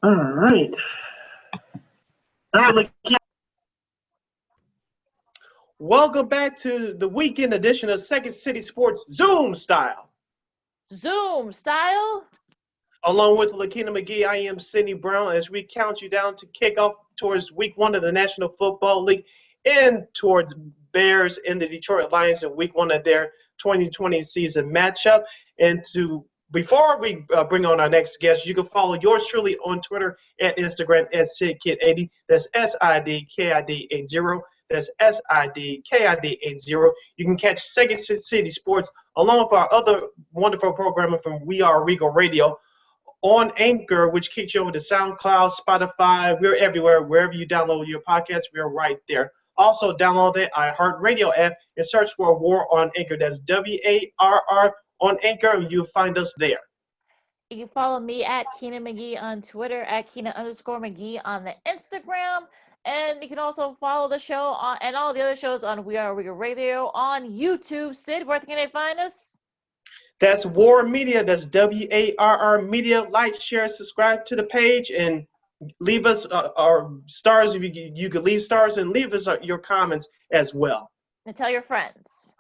All right. All right, welcome back to the weekend edition of Second City Sports Zoom style. Zoom style. Along with Lakeena McGee, I am Sidney Brown as we count you down to kick off towards week one of the National Football League and towards Bears and the Detroit Lions in week one of their 2020 season matchup. And before we bring on our next guest, you can follow yours truly on Twitter and Instagram at SidKid80. That's SIDKID80. That's SIDKID80. You can catch Second City Sports along with our other wonderful programming from We Are Regal Radio on Anchor, which kicks you over to SoundCloud, Spotify. We're everywhere. Wherever you download your podcast, we're right there. Also, download the iHeartRadio app and search for War on Anchor. That's WARR on Anchor, and you'll find us there. You can follow me at Keena McGee on Twitter, at Keena_McGee on the Instagram. And you can also follow the show and all the other shows on We Are Regal Radio on YouTube. Sid, where can they find us? That's War Media. That's WARR Media. Like, share, subscribe to the page, and leave us our stars. If you could leave stars and leave us your comments as well. And tell your friends.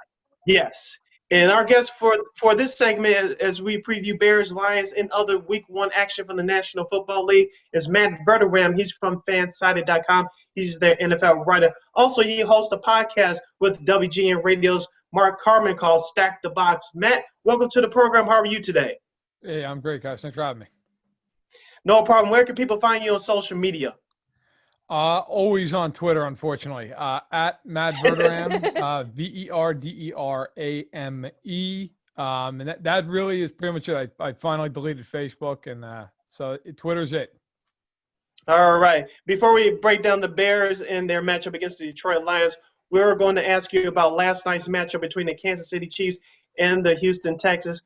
Yes. And our guest for this segment, as we preview Bears, Lions, and other Week 1 action from the National Football League, is Matt Verderame. He's from Fansided.com. He's their NFL writer. Also, he hosts a podcast with WGN Radio's Mark Carmen called Stack the Box. Matt, welcome to the program. How are you today? Hey, I'm great, guys. Thanks for having me. No problem. Where can people find you on social media? Always on Twitter, unfortunately. At Matt Verderame, Verderame. And that really is pretty much it. I finally deleted Facebook, and so Twitter's it. All right. Before we break down the Bears and their matchup against the Detroit Lions, we're going to ask you about last night's matchup between the Kansas City Chiefs and the Houston Texans.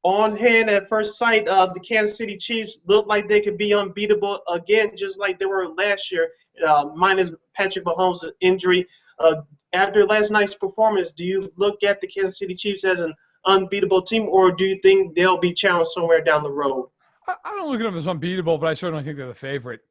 On hand at first sight, the Kansas City Chiefs look like they could be unbeatable again, just like they were last year, minus Patrick Mahomes' injury. After last night's performance, do you look at the Kansas City Chiefs as an unbeatable team, or do you think they'll be challenged somewhere down the road? I don't look at them as unbeatable, but I certainly think they're the favorite.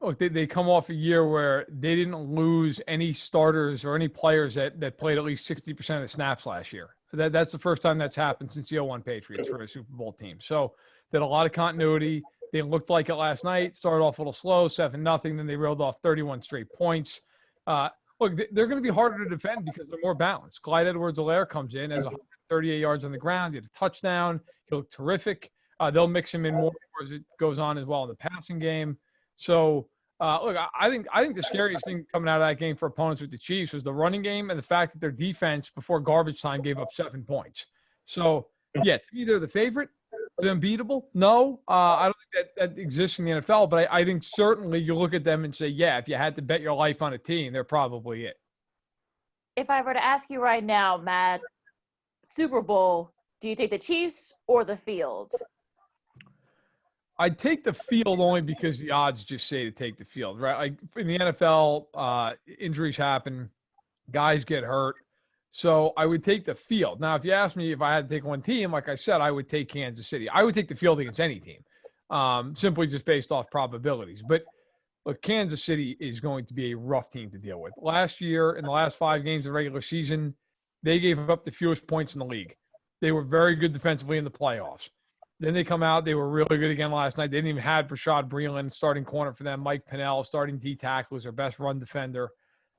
Look, they come off a year where they didn't lose any starters or any players that played at least 60% of the snaps last year. That's the first time that's happened since the 01 Patriots for a Super Bowl team. So they had a lot of continuity. They looked like it last night. Started off a little slow, 7-0. Then they reeled off 31 straight points. Look, they're going to be harder to defend because they're more balanced. Clyde Edwards-Helaire comes in, has 138 yards on the ground. He had a touchdown. He looked terrific. They'll mix him in more as it goes on as well in the passing game. So, look, I think the scariest thing coming out of that game for opponents with the Chiefs was the running game and the fact that their defense before garbage time gave up 7 points. So, yeah, to me, they're the favorite. Are they unbeatable? No. I don't think that exists in the NFL, but I think certainly you look at them and say, yeah, if you had to bet your life on a team, they're probably it. If I were to ask you right now, Matt, Super Bowl, do you take the Chiefs or the field? I'd take the field only because the odds just say to take the field, right? Like in the NFL, injuries happen, guys get hurt. So I would take the field. Now, if you ask me if I had to take one team, like I said, I would take Kansas City. I would take the field against any team, simply just based off probabilities. But look, Kansas City is going to be a rough team to deal with. Last year, in the last 5 games of the regular season, they gave up the fewest points in the league. They were very good defensively in the playoffs. Then they come out. They were really good again last night. They didn't even have Rashad Breeland starting corner for them. Mike Pennell starting D tackle is their best run defender.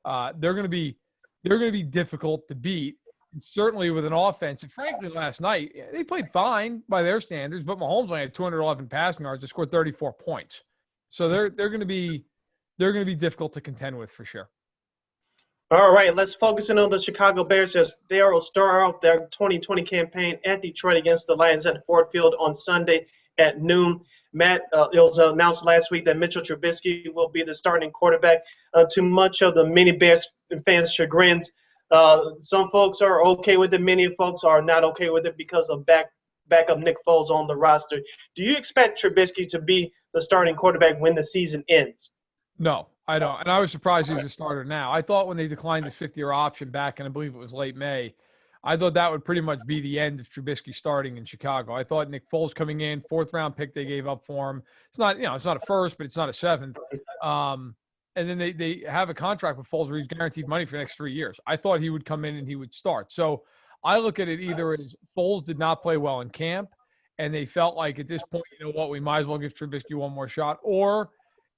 They're going to be difficult to beat. And certainly with an offense. And frankly, last night they played fine by their standards, but Mahomes only had 211 passing yards. They scored 34 points. So they're going to be difficult to contend with for sure. All right, let's focus in on the Chicago Bears as they will start out their 2020 campaign at Detroit against the Lions at Ford Field on Sunday at noon. Matt, it was announced last week that Mitchell Trubisky will be the starting quarterback. To much of the many Bears fans' chagrins, some folks are okay with it. Many folks are not okay with it because of backup Nick Foles on the roster. Do you expect Trubisky to be the starting quarterback when the season ends? No, I don't. And I was surprised he's a starter now. I thought when they declined his 50-year option back in, I believe it was late May, I thought that would pretty much be the end of Trubisky starting in Chicago. I thought Nick Foles coming in, 4th-round pick they gave up for him. It's not, it's not a first, but it's not a 7th. And then they have a contract with Foles where he's guaranteed money for the next 3 years. I thought he would come in and he would start. So I look at it either as Foles did not play well in camp, and they felt like at this point, you know what, we might as well give Trubisky one more shot, or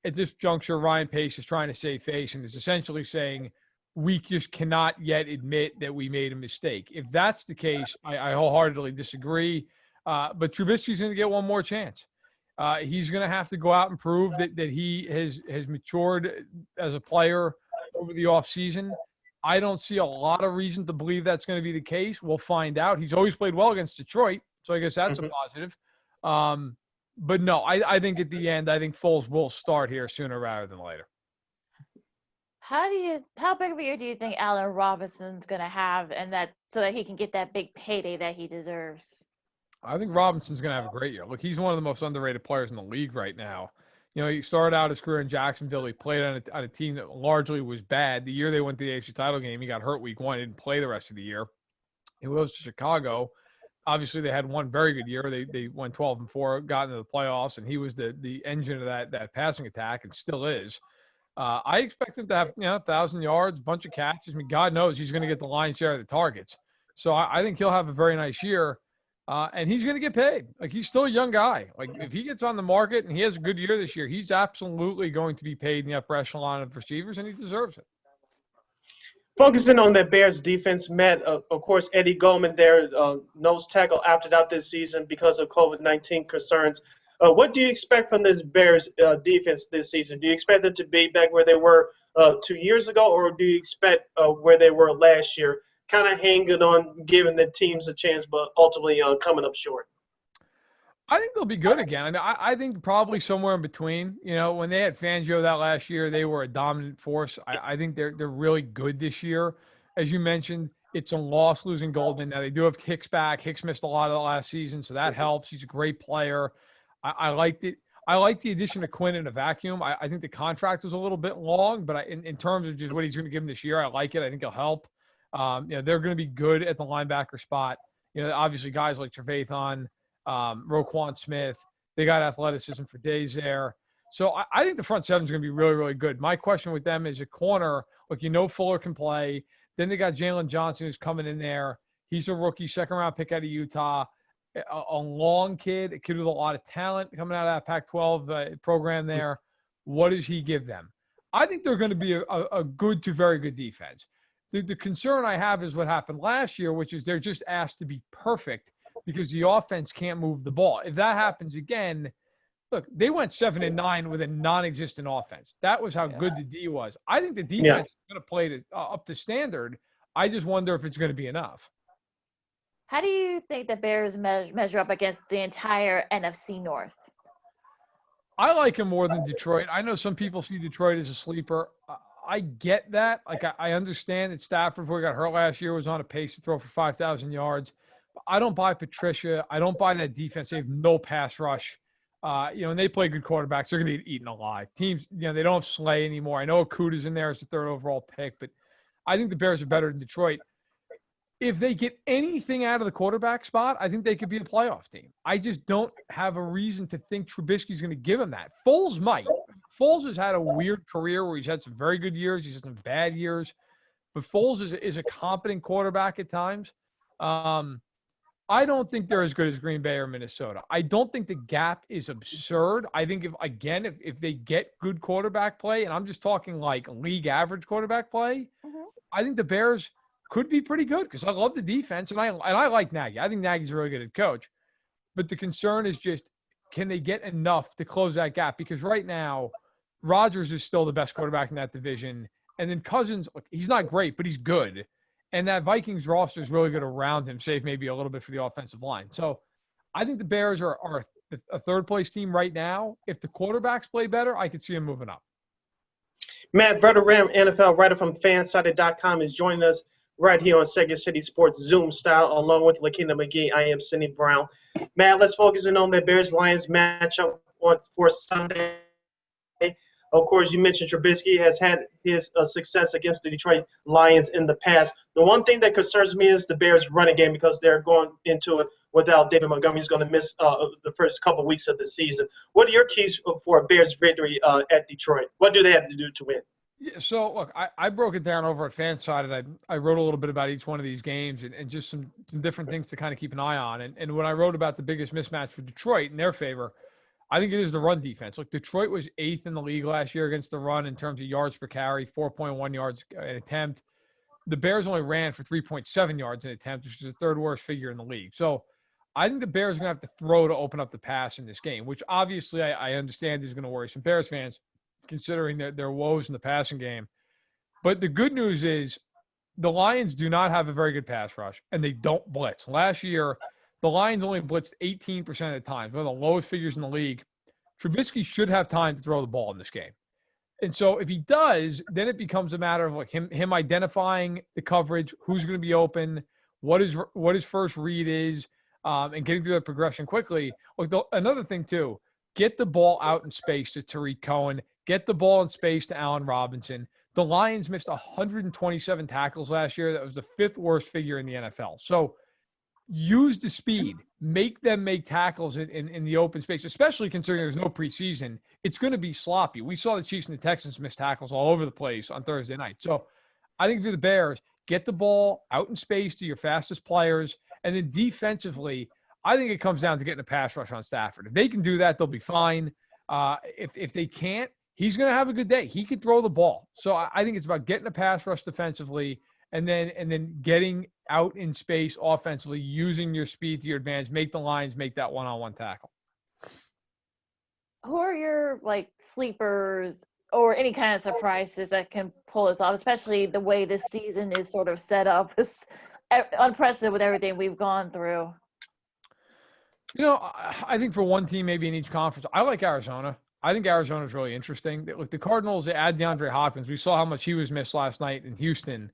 at this juncture, Ryan Pace is trying to save face and is essentially saying, we just cannot yet admit that we made a mistake. If that's the case, I wholeheartedly disagree. But Trubisky's going to get one more chance. He's going to have to go out and prove that he has matured as a player over the offseason. I don't see a lot of reason to believe that's going to be the case. We'll find out. He's always played well against Detroit, so I guess that's a positive. But no, I think at the end, I think Foles will start here sooner rather than later. How big of a year do you think Allen Robinson's going to have, and that so that he can get that big payday that he deserves? I think Robinson's going to have a great year. Look, he's one of the most underrated players in the league right now. He started out his career in Jacksonville. He played on a team that largely was bad. The year they went to the AFC title game, he got hurt week 1. He didn't play the rest of the year. He goes to Chicago. Obviously, they had one very good year. They went 12-4, got into the playoffs, and he was the engine of that passing attack, and still is. I expect him to have 1,000 yards, bunch of catches. I mean, God knows he's going to get the lion's share of the targets. So I think he'll have a very nice year, and he's going to get paid. Like, he's still a young guy. Like, if he gets on the market and he has a good year this year, he's absolutely going to be paid in the upper echelon of receivers, and he deserves it. Focusing on that Bears defense, Matt, of course, Eddie Goldman, their nose tackle, opted out this season because of COVID-19 concerns. What do you expect from this Bears defense this season? Do you expect them to be back where they were 2 years ago, or do you expect where they were last year, kind of hanging on, giving the teams a chance, but ultimately coming up short? I think they'll be good again. I mean, I think probably somewhere in between. When they had Fangio that last year, they were a dominant force. I think they're really good this year. As you mentioned, it's a loss losing Goldman. Now, they do have Hicks back. Hicks missed a lot of the last season, so that helps. He's a great player. I liked it. I like the addition of Quinn in a vacuum. I think the contract was a little bit long, but in terms of just what he's going to give him this year, I like it. I think he'll help. They're going to be good at the linebacker spot. Obviously guys like Trevathan, Roquan Smith, they got athleticism for days there. So I think the front seven is going to be really, really good. My question with them is a corner. Look, Fuller can play. Then they got Jalen Johnson who's coming in there. He's a rookie, 2nd-round pick out of Utah. A long kid, a kid with a lot of talent coming out of that Pac-12 program there. What does he give them? I think they're going to be a good to very good defense. The concern I have is what happened last year, which is they're just asked to be perfect because the offense can't move the ball. If that happens again, look, they went 7-9 with a non-existent offense. That was how good the D was. I think the defense is going to play up to standard. I just wonder if it's going to be enough. How do you think the Bears measure up against the entire NFC North? I like him more than Detroit. I know some people see Detroit as a sleeper. I get that. Like, I understand that Stafford, before he got hurt last year, was on a pace to throw for 5,000 yards. But I don't buy Patricia. I don't buy that defense. They have no pass rush. And they play good quarterbacks. They're going to get eaten alive. Teams, they don't have Slay anymore. I know Okuda's in there as the 3rd overall pick, but I think the Bears are better than Detroit. If they get anything out of the quarterback spot, I think they could be a playoff team. I just don't have a reason to think Trubisky's going to give them that. Foles might. Foles has had a weird career where he's had some very good years. He's had some bad years. But Foles is a competent quarterback at times. I don't think they're as good as Green Bay or Minnesota. I don't think the gap is absurd. I think if they get good quarterback play, and I'm just talking like league average quarterback play, I think the Bears could be pretty good because I love the defense and I like Nagy. I think Nagy's a really good head coach. But the concern is just, can they get enough to close that gap? Because right now, Rodgers is still the best quarterback in that division. And then Cousins, look, he's not great, but he's good. And that Vikings roster is really good around him, save maybe a little bit for the offensive line. So I think the Bears are a 3rd-place team right now. If the quarterbacks play better, I could see them moving up. Matt Verderame, NFL writer from Fansided.com, is joining us right here on Second City Sports Zoom style, along with Lakeena McGee. I am Cindy Brown. Matt, let's focus in on the Bears-Lions matchup for Sunday. Of course, you mentioned Trubisky has had his success against the Detroit Lions in the past. The one thing that concerns me is the Bears' running game because they're going into it without David Montgomery. He's going to miss the first couple weeks of the season. What are your keys for a Bears victory at Detroit? What do they have to do to win? Yeah, so look, I broke it down over at Fanside, and I wrote a little bit about each one of these games and just some different things to kind of keep an eye on. And when I wrote about the biggest mismatch for Detroit in their favor, I think it is the run defense. Look, Detroit was 8th in the league last year against the run in terms of yards per carry, 4.1 yards an attempt. The Bears only ran for 3.7 yards an attempt, which is the third worst figure in the league. So I think the Bears are going to have to throw to open up the pass in this game, which obviously I understand is going to worry some Bears fans considering their woes in the passing game. But the good news is the Lions do not have a very good pass rush, and they don't blitz. Last year, the Lions only blitzed 18% of the time, one of the lowest figures in the league. Trubisky should have time to throw the ball in this game. And so if he does, then it becomes a matter of like him identifying the coverage, who's going to be open, what his first read is, and getting through the progression quickly. Look, another thing too, get the ball out in space to Tariq Cohen, get the ball in space to Allen Robinson. The Lions missed 127 tackles last year. That was the 5th worst figure in the NFL. So use the speed, make them make tackles in the open space, especially considering there's no preseason. It's going to be sloppy. We saw the Chiefs and the Texans miss tackles all over the place on Thursday night. So I think for the Bears, get the ball out in space to your fastest players. And then defensively, I think it comes down to getting a pass rush on Stafford. If they can do that, they'll be fine. If they can't, he's going to have a good day. He can throw the ball. So I think it's about getting a pass rush defensively and then getting out in space offensively, using your speed to your advantage, make the Lions make that one-on-one tackle. Who are your sleepers or any kind of surprises that can pull us off, especially the way this season is sort of set up? It's unprecedented with everything we've gone through. I think for one team, maybe in each conference, I like Arizona. I think Arizona is really interesting. Look, the Cardinals, they add DeAndre Hopkins. We saw how much he was missed last night in Houston.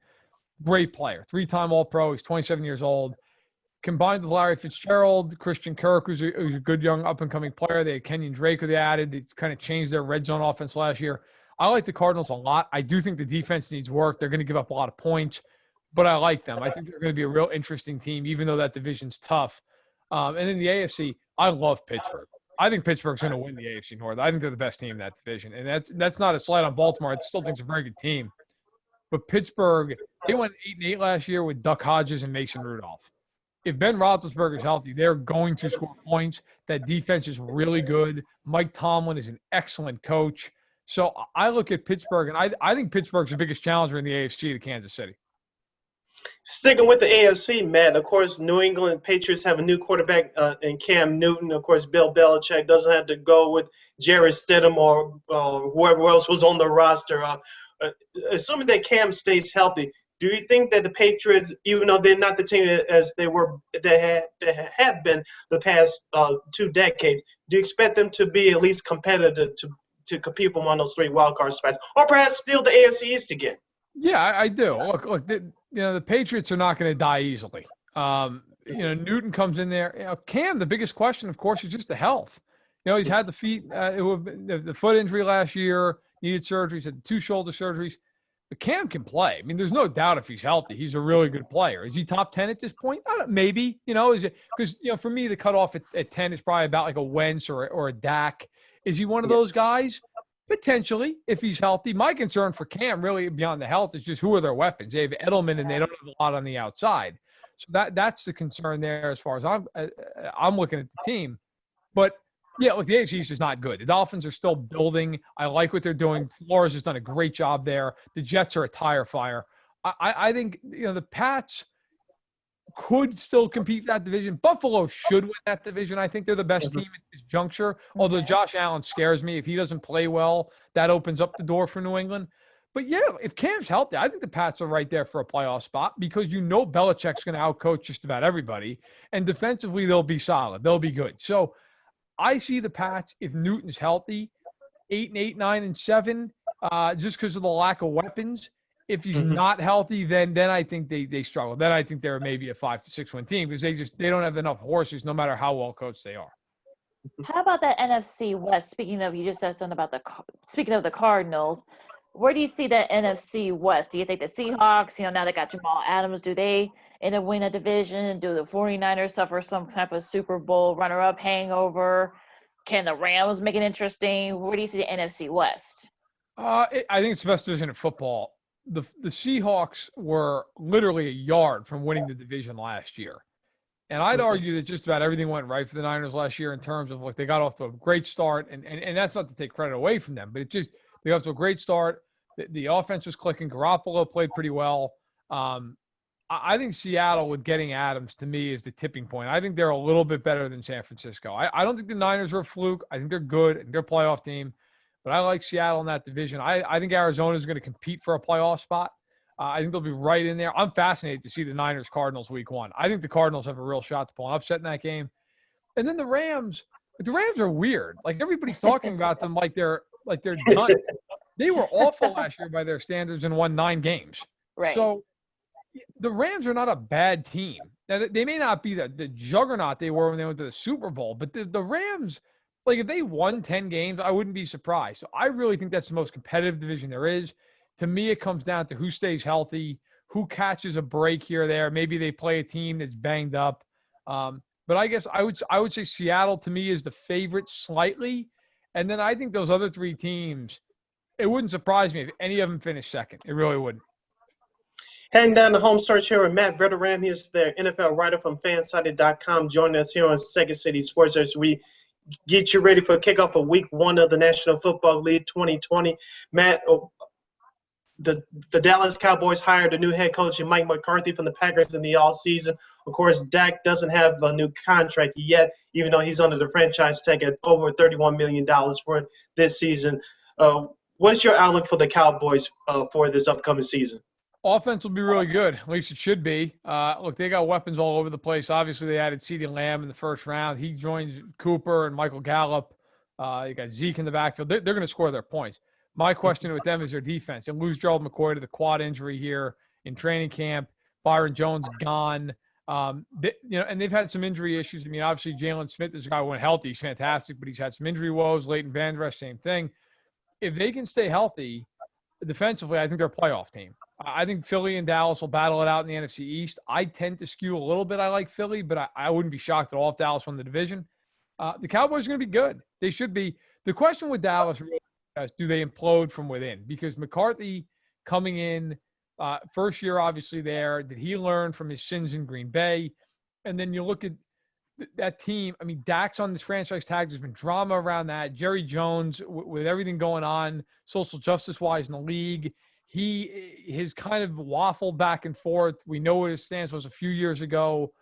Great player, 3-time All-Pro. He's 27 years old. Combined with Larry Fitzgerald, Christian Kirk, who's a good young up-and-coming player. They had Kenyon Drake, who they added. They kind of changed their red zone offense last year. I like the Cardinals a lot. I do think the defense needs work. They're going to give up a lot of points, but I like them. I think they're going to be a real interesting team, even though that division's tough. And in the AFC, I love Pittsburgh. I think Pittsburgh's going to win the AFC North. I think they're the best team in that division. And that's not a slight on Baltimore. I still think it's a very good team. But Pittsburgh, they went 8-8 last year with Duck Hodges and Mason Rudolph. If Ben Roethlisberger is healthy, they're going to score points. That defense is really good. Mike Tomlin is an excellent coach. So I look at Pittsburgh, and I think Pittsburgh's the biggest challenger in the AFC to Kansas City. Sticking with the AFC, Matt, of course, New England Patriots have a new quarterback in Cam Newton. Of course, Bill Belichick doesn't have to go with Jarrett Stidham or whoever else was on the roster. Assuming that Cam stays healthy, do you think that the Patriots, even though they're not the team as they have been the past 2 decades, do you expect them to be at least competitive to compete for one of those 3 wildcard spots, or perhaps still the AFC East again? Yeah, I do. Look, the Patriots are not going to die easily. Newton comes in there. Cam, the biggest question, of course, is just the health. He's had the foot injury last year, needed surgeries, had 2 shoulder surgeries. But Cam can play. I mean, there's no doubt if he's healthy, he's a really good player. Is he top 10 at this point? Maybe. Is it because for me the cutoff at 10 is probably about like a Wentz or a Dak. Is he one of those guys? Potentially, if he's healthy. My concern for Cam, really beyond the health, is just who are their weapons. They have Edelman, and they don't have a lot on the outside. So that's the concern there as far as I'm looking at the team. But yeah, look, the AFC East is not good. The Dolphins are still building. I like what they're doing. Flores has done a great job there. The Jets are a tire fire. I think the Pats could still compete for that division. Buffalo should win that division. I think they're the best team at this juncture. Although Josh Allen scares me. If he doesn't play well, that opens up the door for New England. But yeah, if Cam's healthy, I think the Pats are right there for a playoff spot because Belichick's going to outcoach just about everybody. And defensively, they'll be solid. They'll be good. So I see the Pats, if Newton's healthy, 8-8, 9-7, just because of the lack of weapons. If he's not healthy, then I think they struggle. Then I think they're maybe a 5 to 6 win team because they don't have enough horses, no matter how well coached they are. How about that NFC West? Speaking of, you just said something about speaking of the Cardinals. Where do you see that NFC West? Do you think the Seahawks, now they got Jamal Adams, do they end up winning a division? Do the 49ers suffer some type of Super Bowl runner-up hangover? Can the Rams make it interesting? Where do you see the NFC West? I think it's the best division in football. The Seahawks were literally a yard from winning the division last year. And I'd argue that just about everything went right for the Niners last year in terms of they got off to a great start. And that's not to take credit away from them, but they got off to a great start. The offense was clicking. Garoppolo played pretty well. I think Seattle, with getting Adams, to me, is the tipping point. I think they're a little bit better than San Francisco. I don't think the Niners are a fluke. I think they're good. I think they're a playoff team. But I like Seattle in that division. I think Arizona is going to compete for a playoff spot. I think they'll be right in there. I'm fascinated to see the Niners-Cardinals week 1. I think the Cardinals have a real shot to pull an upset in that game. And then the Rams are weird. Everybody's talking about them like they're done. They were awful last year by their standards and won 9 games. Right. So the Rams are not a bad team. Now, they may not be the juggernaut they were when they went to the Super Bowl, but the Rams, if they won 10 games, I wouldn't be surprised. So I really think that's the most competitive division there is. To me, it comes down to who stays healthy, who catches a break here or there. Maybe they play a team that's banged up. But I guess I would say Seattle, to me, is the favorite slightly. And then I think those other 3 teams, it wouldn't surprise me if any of them finished second. It really wouldn't. Heading down the home stretch here with Matt Verderame. He's the NFL writer from Fansided.com, joining us here on Second City Sports as we get you ready for kickoff of Week 1 of the National Football League 2020. Matt, the Dallas Cowboys hired a new head coach, Mike McCarthy, from the Packers in the offseason. Of course, Dak doesn't have a new contract yet, even though he's under the franchise tag at over $31 million for this season. What is your outlook for the Cowboys for this upcoming season? Offense will be really good. At least it should be. Look, they got weapons all over the place. Obviously, they added Sid and Lakeena in the first round. He joins Cooper and Michael Gallup. You got Zeke in the backfield. They're going to score their points. My question with them is their defense. They lose Gerald McCoy to the quad injury here in training camp. Byron Jones gone. And they've had some injury issues. I mean, obviously, Jalen Smith is a guy who went healthy. He's fantastic, but he's had some injury woes. Leighton Vander Esch, same thing. If they can stay healthy defensively, I think they're a playoff team. I think Philly and Dallas will battle it out in the NFC East. I tend to skew a little bit. I like Philly, but I wouldn't be shocked at all if Dallas won the division. The Cowboys are going to be good. They should be. The question with Dallas really is, do they implode from within? Because McCarthy coming in, first year obviously there, did he learn from his sins in Green Bay? And then you look at that team. I mean, Dak's on this franchise tag. There's been drama around that. Jerry Jones, with everything going on social justice-wise in the league, he has kind of waffled back and forth. We know what his stance was a few years ago.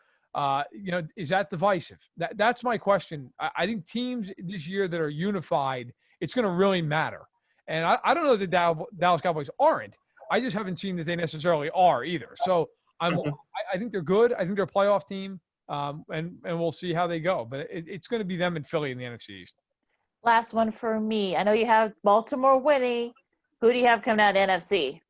Is that divisive? That's my question. I think teams this year that are unified, it's going to really matter. And I don't know that Dallas Cowboys aren't. I just haven't seen that they necessarily are either. So I think they're good. I think they're a playoff team, and we'll see how they go. But it's going to be them and Philly in the NFC East. Last one for me. I know you have Baltimore winning. Who do you have coming out of the NFC?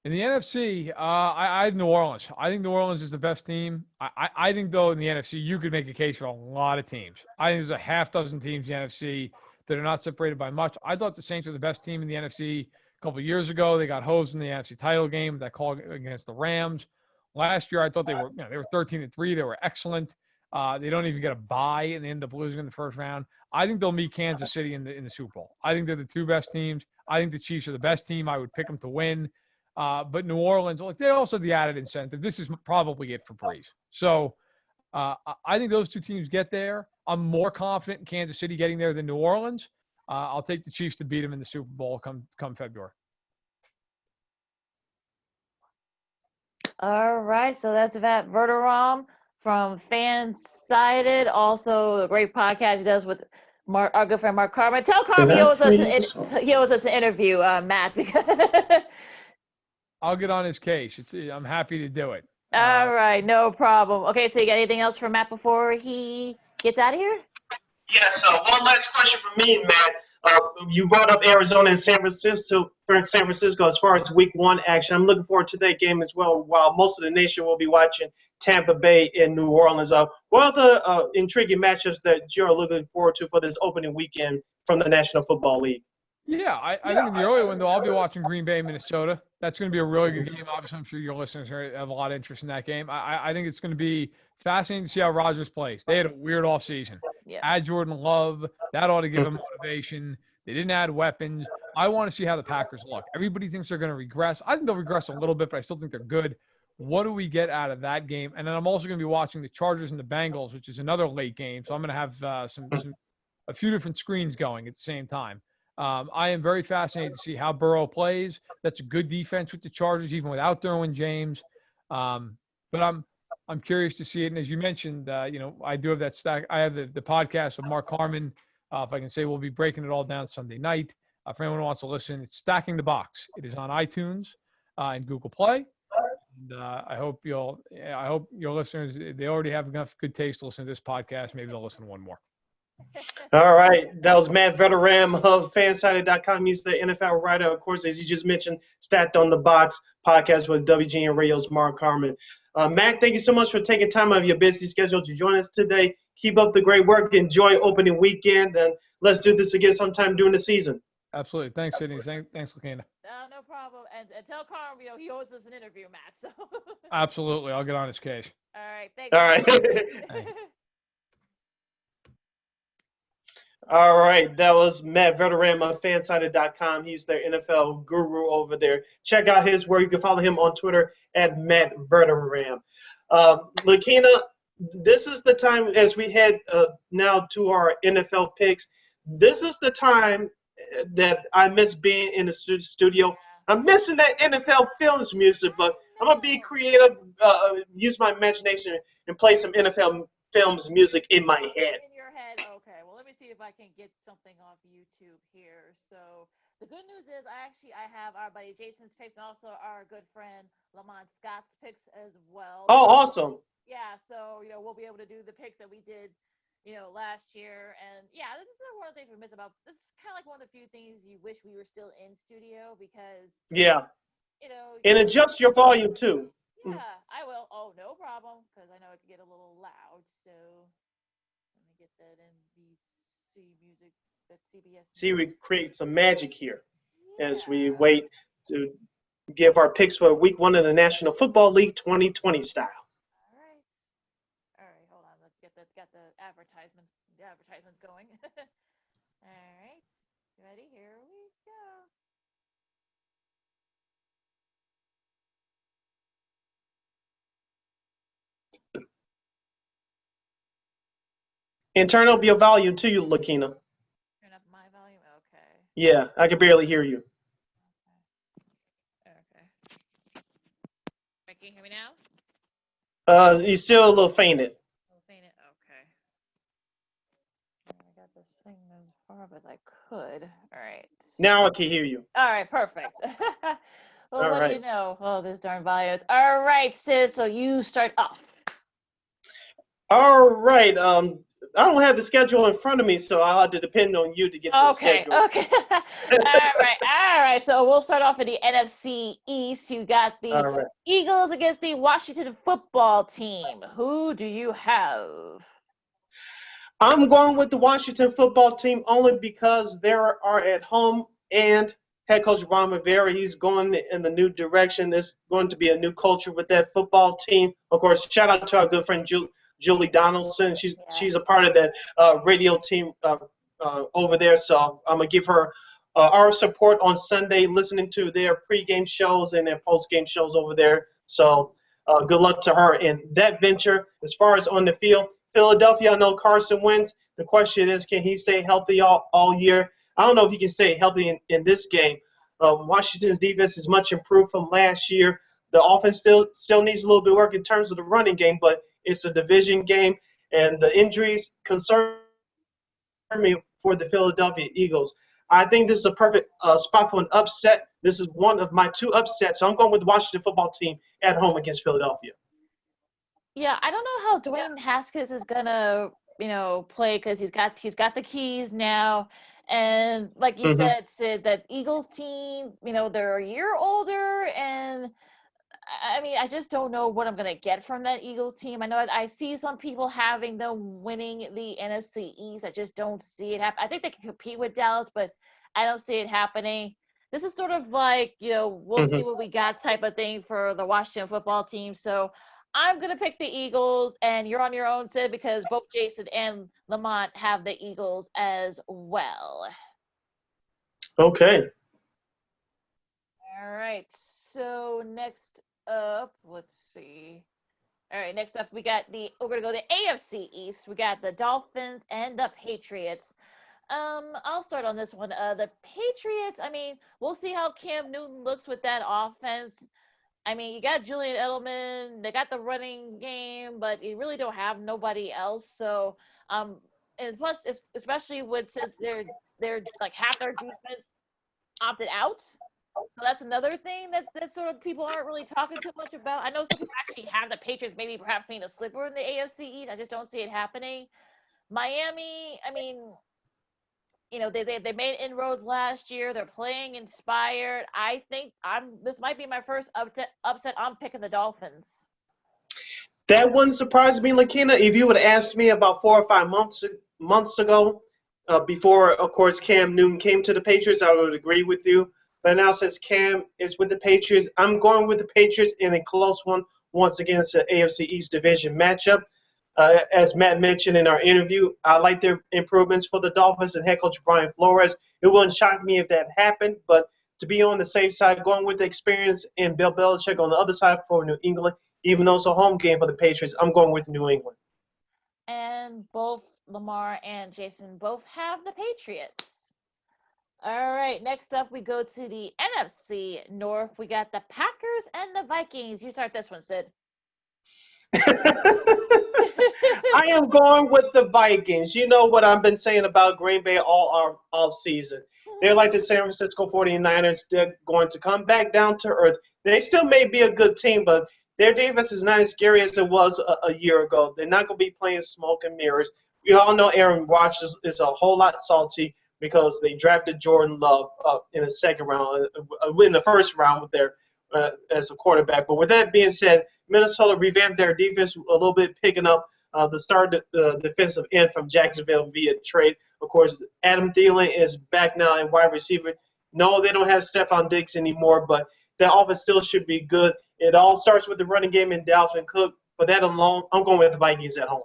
In the NFC, I have New Orleans. I think New Orleans is the best team. I think, though, in the NFC, you could make a case for a lot of teams. I think there's a half dozen teams in the NFC that are not separated by much. I thought the Saints were the best team in the NFC a couple of years ago. They got hosed in the NFC title game with that call against the Rams. Last year, I thought they were 13-3. They were excellent. They don't even get a bye, and they end up losing in the first round. I think they'll meet Kansas City in the Super Bowl. I think they're the 2 best teams. I think the Chiefs are the best team. I would pick them to win. But New Orleans, they also have the added incentive. This is probably it for Breeze. So I think those 2 teams get there. I'm more confident in Kansas City getting there than New Orleans. I'll take the Chiefs to beat them in the Super Bowl come February. All right, so that's Matt Verderame from Fansided, also a great podcast he does with our good friend Mark Carmen. Tell Carmen he owes us an interview, Matt. I'll get on his case. I'm happy to do it. All right, no problem. Okay, so you got anything else for Matt before he gets out of here? Yes, one last question for me, Matt. You brought up Arizona and San Francisco as far as Week 1 action. I'm looking forward to that game as well, while most of the nation will be watching Tampa Bay and New Orleans. What are the intriguing matchups that you're looking forward to for this opening weekend from the National Football League? Yeah, I think in the early window, I'll be watching Green Bay, Minnesota. That's going to be a really good game. Obviously, I'm sure your listeners have a lot of interest in that game. I think it's going to be fascinating to see how Rodgers plays. They had a weird offseason. Yeah. Add Jordan Love. That ought to give them motivation. They didn't add weapons. I want to see how the Packers look. Everybody thinks they're going to regress. I think they'll regress a little bit, but I still think they're good. What do we get out of that game? And then I'm also going to be watching the Chargers and the Bengals, which is another late game. So I'm going to have a few different screens going at the same time. I am very fascinated to see how Burrow plays. That's a good defense with the Chargers, even without Derwin James. But I'm curious to see it. And as you mentioned, I do have that stack. I have the podcast with Mark Harmon. If I can say, we'll be breaking it all down Sunday night. For anyone who wants to listen, it's Stacking the Box. It is on iTunes and Google Play. And I hope your listeners, they already have enough good taste to listen to this podcast. Maybe they'll listen to one more. All right. That was Matt Verderame of Fansided.com. He's the NFL writer, of course, as you just mentioned, Stacked on the Box podcast with WGN Radio's Mark Carmen. Matt, thank you so much for taking time out of your busy schedule to join us today. Keep up the great work. Enjoy opening weekend, and let's do this again sometime during the season. Absolutely. Thanks, Sydney. Thanks, Lakeena. No problem. And tell Carl, he owes us an interview, Matt. So. Absolutely. I'll get on his case. All right. All right. All right, that was Matt Verderame of Fansided.com. He's their NFL guru over there. Check out his work. You can follow him on Twitter at Matt Verderame. Lakeena, this is the time as we head now to our NFL picks. This is the time that I miss being in the studio. I'm missing that NFL Films music, but I'm going to be creative, use my imagination, and play some NFL Films music in my head. In your head, okay. Well, let me see if I can get something off YouTube here. So the good news is I have our buddy Jason's picks and also our good friend Lamont Scott's picks as well. Oh, awesome. Yeah, so we'll be able to do the picks that we did last year. And yeah, this is one of the things we miss about this. Is kind of like one of the few things you wish we were still in studio because and adjust your volume too. Yeah, I will. Oh, no problem, because I know it can get a little loud. So let me get that NBC music, that CBS. See, we create some magic here as we wait to give our picks for Week 1 of the National Football League 2020 style. All right, hold on. Let's get the advertisements going. All right, ready? Here we go. And turn up your volume to you, Lakeena. Turn up my volume? Okay. Yeah, I can barely hear you. Okay. Can you hear me now? You're still a little fainted. Okay. I got this thing as far up as I could. All right. Now I can hear you. All right, perfect. Well, All what right. do you know? Oh, this darn volumes. All right, Sid, so you start off. All right. I don't have the schedule in front of me, so I'll have to depend on you to get the schedule. Okay. All right. So we'll start off in the NFC East. You got the Eagles against the Washington football team. Who do you have? I'm going with the Washington football team only because they are at home, and head coach Ron Rivera, he's going in the new direction. There's going to be a new culture with that football team. Of course, shout out to our good friend Julie Donaldson. She's a part of that radio team over there. So I'm going to give her our support on Sunday, listening to their pregame shows and their postgame shows over there. So good luck to her in that venture. As far as on the field, Philadelphia, I know Carson Wentz. The question is, can he stay healthy all year? I don't know if he can stay healthy in this game. Washington's defense is much improved from last year. The offense still needs a little bit of work in terms of the running game, but it's a division game, and the injuries concern me for the Philadelphia Eagles. I think this is a perfect spot for an upset. This is one of my two upsets, so I'm going with the Washington football team at home against Philadelphia. Yeah, I don't know how Dwayne Haskins is gonna, play because he's got the keys now, and like you said, Sid, that Eagles team, they're a year older, and I mean, I just don't know what I'm going to get from that Eagles team. I know I see some people having them winning the NFC East. I just don't see it happen. I think they can compete with Dallas, but I don't see it happening. This is sort of like, we'll see what we got type of thing for the Washington football team. So I'm going to pick the Eagles, and you're on your own, Sid, because both Jason and Lamont have the Eagles as well. Okay. All right. So next up, let's see. All right, next up we're gonna go to the AFC East. We got the Dolphins and the Patriots. I'll start on this one. The Patriots, I mean, we'll see how Cam Newton looks with that offense. I mean, you got Julian Edelman, they got the running game, but you really don't have nobody else. So, and plus, especially since they're like half their defense opted out. So that's another thing that sort of people aren't really talking too much about. I know some people actually have the Patriots maybe perhaps being a slipper in the AFC East. I just don't see it happening. Miami, I mean, they made inroads last year. They're playing inspired. I think this might be my first upset. I'm picking the Dolphins. That wouldn't surprise me, Lakeena. If you would have asked me about 4 or 5 months ago, before, of course, Cam Newton came to the Patriots, I would agree with you. But now since Cam is with the Patriots, I'm going with the Patriots in a close one. Once again, it's an AFC East division matchup. As Matt mentioned in our interview, I like their improvements for the Dolphins and head coach Brian Flores. It wouldn't shock me if that happened, but to be on the safe side, going with the experience and Bill Belichick on the other side for New England, even though it's a home game for the Patriots, I'm going with New England. And both Lamar and Jason both have the Patriots. All right, next up we go to the NFC North. We got the Packers and the Vikings. You start this one, Sid. I am going with the Vikings. You know what I've been saying about Green Bay all season. They're like the San Francisco 49ers. They're going to come back down to earth. They still may be a good team, but their defense is not as scary as it was a year ago. They're not going to be playing smoke and mirrors. We all know Aaron Rodgers is a whole lot salty because they drafted Jordan Love in the second round, in the first round with their as a quarterback. But with that being said, Minnesota revamped their defense a little bit, picking up the start defensive end from Jacksonville via trade. Of course, Adam Thielen is back now in wide receiver. No, they don't have Stephon Diggs anymore, but their offense still should be good. It all starts with the running game and Dalvin Cook. For that alone, I'm going with the Vikings at home.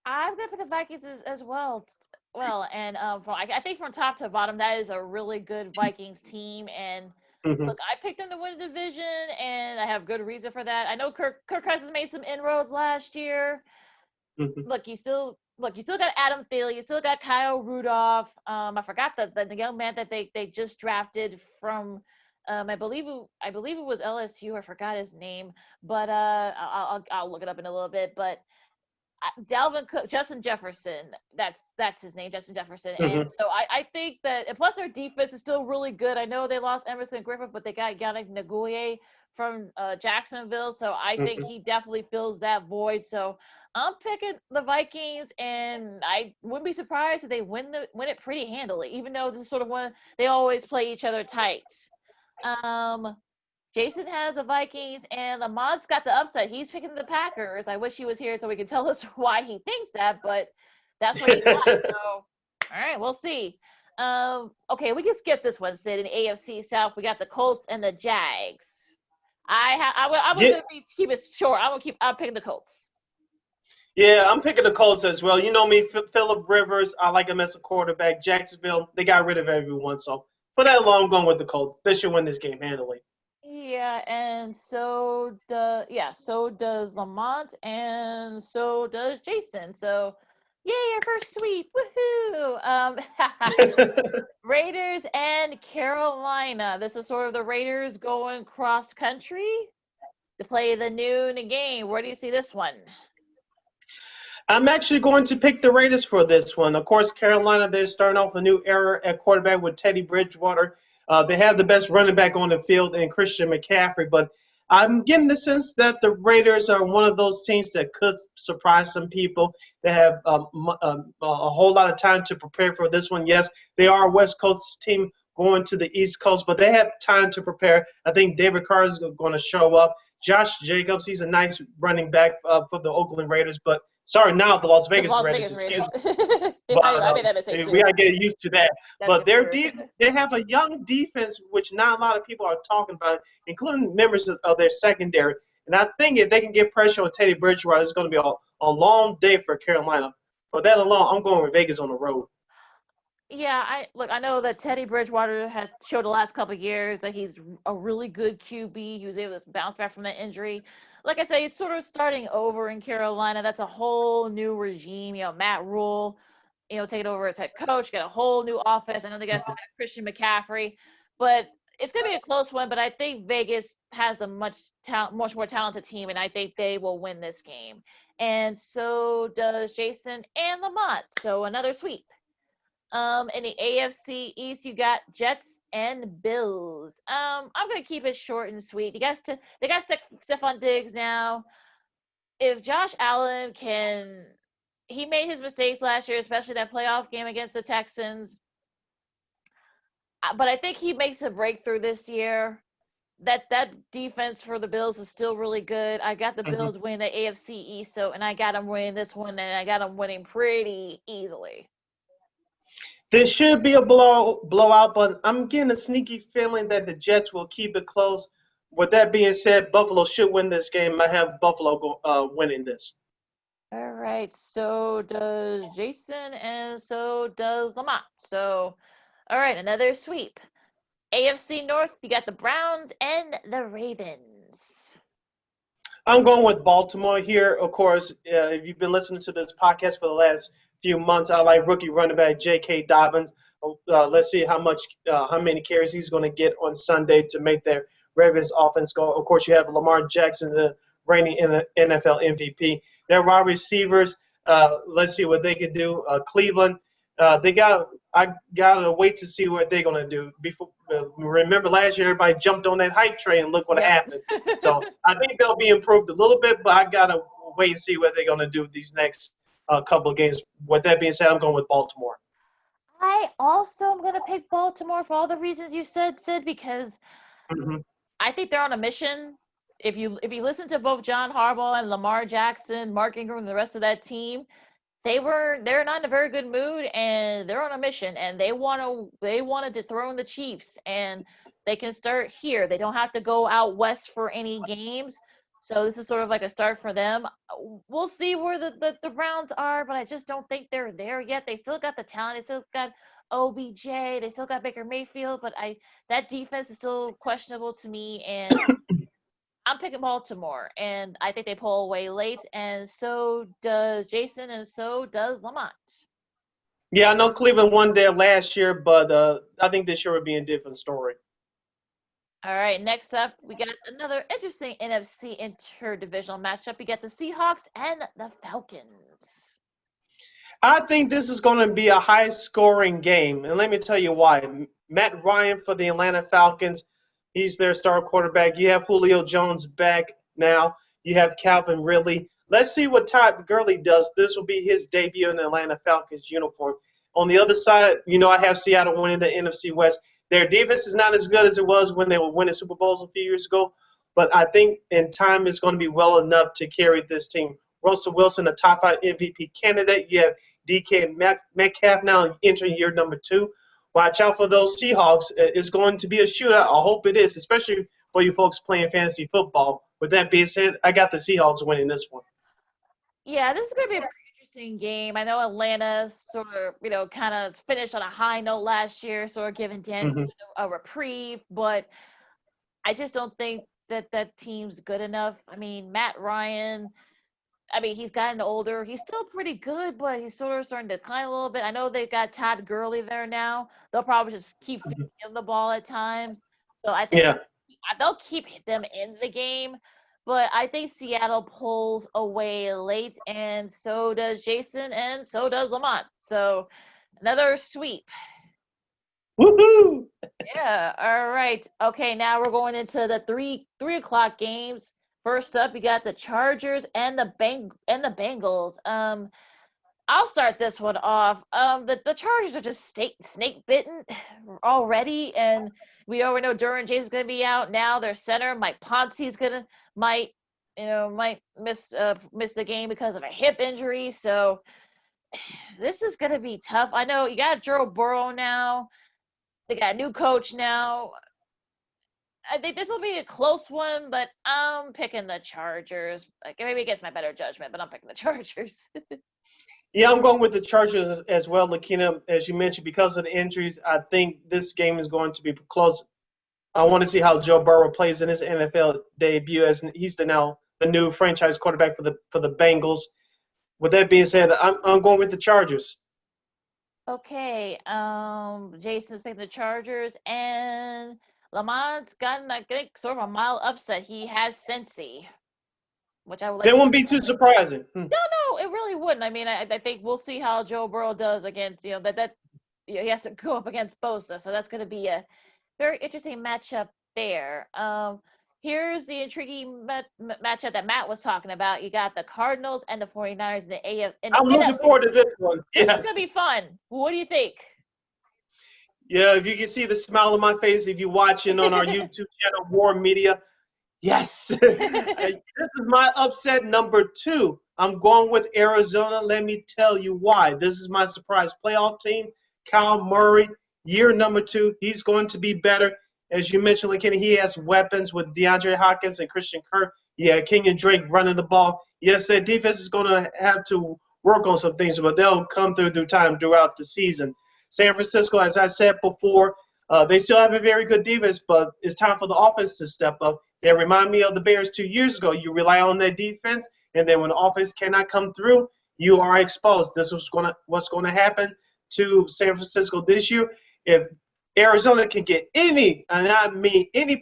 I'm going to pick the Vikings as well. Well, and I think from top to bottom, that is a really good Vikings team. And look, I picked them to win the division, and I have good reason for that. I know Kirk Cousins made some inroads last year. Look, you still got Adam Thielen, you still got Kyle Rudolph. I forgot the young man that they just drafted from. I believe it was LSU. I forgot his name, but I'll look it up in a little bit. But Dalvin Cook, Justin Jefferson, that's his name, Justin Jefferson. And so I think that, and plus their defense is still really good. I know they lost Emerson Griffith, but they got Yannick Ngakoue from Jacksonville, so I think he definitely fills that void. So I'm picking the Vikings, and I wouldn't be surprised if they win it pretty handily, even though this is sort of one they always play each other tight. Jason has the Vikings, and Lamont's got the upset. He's picking the Packers. I wish he was here so we could tell us why he thinks that, but that's what he got. So, all right, we'll see. Okay, we can skip this one, Sid. In AFC South, we got the Colts and the Jags. I'm going to keep it short. I'm picking the Colts. Yeah, I'm picking the Colts as well. You know me, Phillip Rivers. I like him as a quarterback. Jacksonville, they got rid of everyone, so for that long, I'm going with the Colts. They should win this game handily. Yeah, and so does Lamont, and so does Jason. So, yay, our first sweep! Woohoo! Raiders and Carolina. This is sort of the Raiders going cross country to play the noon game. Where do you see this one? I'm actually going to pick the Raiders for this one. Of course, Carolina, they're starting off a new era at quarterback with Teddy Bridgewater. They have the best running back on the field in Christian McCaffrey, but I'm getting the sense that the Raiders are one of those teams that could surprise some people. They have a whole lot of time to prepare for this one. Yes, they are a West Coast team, going to the East Coast, but they have time to prepare. I think David Carr is going to show up. Josh Jacobs, he's a nice running back for the Oakland Raiders, but sorry, now the Las The Vegas Las Raiders, Vegas excuse Raiders. me. Yeah, But I made that mistake too. we got to get used to that. That's But their true. they have a young defense, which not a lot of people are talking about, including members of their secondary. And I think if they can get pressure on Teddy Bridgewater, it's going to be a long day for Carolina. For that alone, I'm going with Vegas on the road. Yeah, I know that Teddy Bridgewater had showed the last couple of years that he's a really good QB. He was able to bounce back from that injury. Like I say, he's sort of starting over in Carolina. That's a whole new regime. Matt Rule, taking over as head coach, got a whole new offense. I know they got still got Christian McCaffrey, but it's gonna be a close one. But I think Vegas has a much more talented team, and I think they will win this game. And so does Jason and Lamont. So another sweep. In the AFC East, you got Jets and Bills. I'm gonna keep it short and sweet. They got Stephon Diggs now. If Josh Allen he made his mistakes last year, especially that playoff game against the Texans. But I think he makes a breakthrough this year. That defense for the Bills is still really good. I got the Bills winning the AFC East, and I got them winning this one, and I got them winning pretty easily. This should be a blowout, but I'm getting a sneaky feeling that the Jets will keep it close. With that being said, Buffalo should win this game. I have Buffalo winning this. All right, so does Jason, and so does Lamont. So, all right, another sweep. AFC North, you got the Browns and the Ravens. I'm going with Baltimore here. Of course, if you've been listening to this podcast for the last few months, I like rookie running back J.K. Dobbins. Let's see how many carries he's going to get on Sunday to make their Ravens offense go. Of course, you have Lamar Jackson, the reigning NFL MVP. Their wide receivers, let's see what they can do. Cleveland, I gotta wait to see what they're gonna do. Remember last year, everybody jumped on that hype train, and look what happened. So I think they'll be improved a little bit, but I gotta wait and see what they're gonna do these next couple of games. With that being said, I'm going with Baltimore. I also am gonna pick Baltimore for all the reasons you said, Sid, because I think they're on a mission. If you listen to both John Harbaugh and Lamar Jackson, Mark Ingram, and the rest of that team, they're not in a very good mood, and they're on a mission, and they want to dethrone the Chiefs, and they can start here. They don't have to go out west for any games. So this is sort of like a start for them. We'll see where the Browns are, but I just don't think they're there yet. They still got the talent. They still got OBJ. They still got Baker Mayfield, but that defense is still questionable to me, and I'm picking Baltimore, and I think they pull away late, and so does Jason, and so does Lamont. Yeah, I know Cleveland won there last year, but I think this year would be a different story. All right, next up, we got another interesting NFC interdivisional matchup. We got the Seahawks and the Falcons. I think this is going to be a high-scoring game, and let me tell you why. Matt Ryan for the Atlanta Falcons, he's their star quarterback. You have Julio Jones back now. You have Calvin Ridley. Let's see what Todd Gurley does. This will be his debut in the Atlanta Falcons uniform. On the other side, I have Seattle winning the NFC West. Their defense is not as good as it was when they were winning Super Bowls a few years ago, but I think in time it's going to be well enough to carry this team. Russell Wilson, a top 5 MVP candidate. You have DK Metcalf now entering year number 2. Watch out for those Seahawks. It's going to be a shootout. I hope it is, especially for you folks playing fantasy football. With that being said, I got the Seahawks winning this one. Yeah, this is going to be a pretty interesting game. I know Atlanta sort of, kind of finished on a high note last year, sort of giving Dan a reprieve, but I just don't think that team's good enough. I mean, Matt Ryan, he's gotten older. He's still pretty good, but he's sort of starting to decline a little bit. I know they've got Todd Gurley there now. They'll probably just keep feeding him the ball at times. So I think they'll keep them in the game. But I think Seattle pulls away late, and so does Jason, and so does Lamont. So another sweep. Woohoo! Yeah. All right. Okay. Now we're going into the 3 o'clock games. First up, you got the Chargers and the Bengals. I'll start this one off. The Chargers are just snake bitten already, and we already know Duran Jason's gonna be out now. Their center Mike Ponce's might miss the game because of a hip injury. So this is gonna be tough. I know you got Joe Burrow now. They got a new coach now. I think this will be a close one, but I'm picking the Chargers. Like, maybe against my better judgment, but I'm picking the Chargers. Yeah, I'm going with the Chargers as well, Lakeena. As you mentioned, because of the injuries, I think this game is going to be close. I want to see how Joe Burrow plays in his NFL debut, as he's the new franchise quarterback for the Bengals. With that being said, I'm going with the Chargers. Okay, Jason's picking the Chargers, and Lamont's gotten, I think, sort of a mild upset. He has Cincy, which I would like That to wouldn't be too surprising. No, it really wouldn't. I mean, I think we'll see how Joe Burrow does against, he has to go up against Bosa, so that's going to be a very interesting matchup there. Here's the intriguing matchup that Matt was talking about. You got the Cardinals and the 49ers in the AF. I'm looking forward to this one. This Yes. is going to be fun. What do you think? Yeah, if you can see the smile on my face, if you're watching on our YouTube channel, War Media, yes. This is my upset number 2. I'm going with Arizona. Let me tell you why. This is my surprise playoff team. Kyle Murray, year number 2. He's going to be better. As you mentioned, Lakeena, he has weapons with DeAndre Hopkins and Christian Kirk. Yeah, King and Drake running the ball. Yes, their defense is going to have to work on some things, but they'll come through time throughout the season. San Francisco, as I said before, they still have a very good defense, but it's time for the offense to step up. They remind me of the Bears 2 years ago. You rely on their defense, and then when the offense cannot come through, you are exposed. This is what's going to happen to San Francisco this year. If Arizona can get any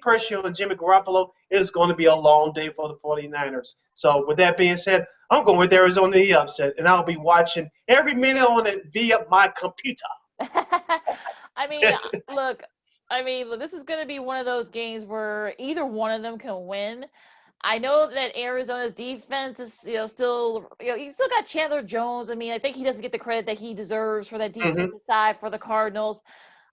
pressure on Jimmy Garoppolo, it's going to be a long day for the 49ers. So with that being said, I'm going with Arizona the upset, and I'll be watching every minute on it via my computer. I mean, look, this is going to be one of those games where either one of them can win. I know that Arizona's defense is, still, you still got Chandler Jones. I mean, I think he doesn't get the credit that he deserves for that defensive side for the Cardinals.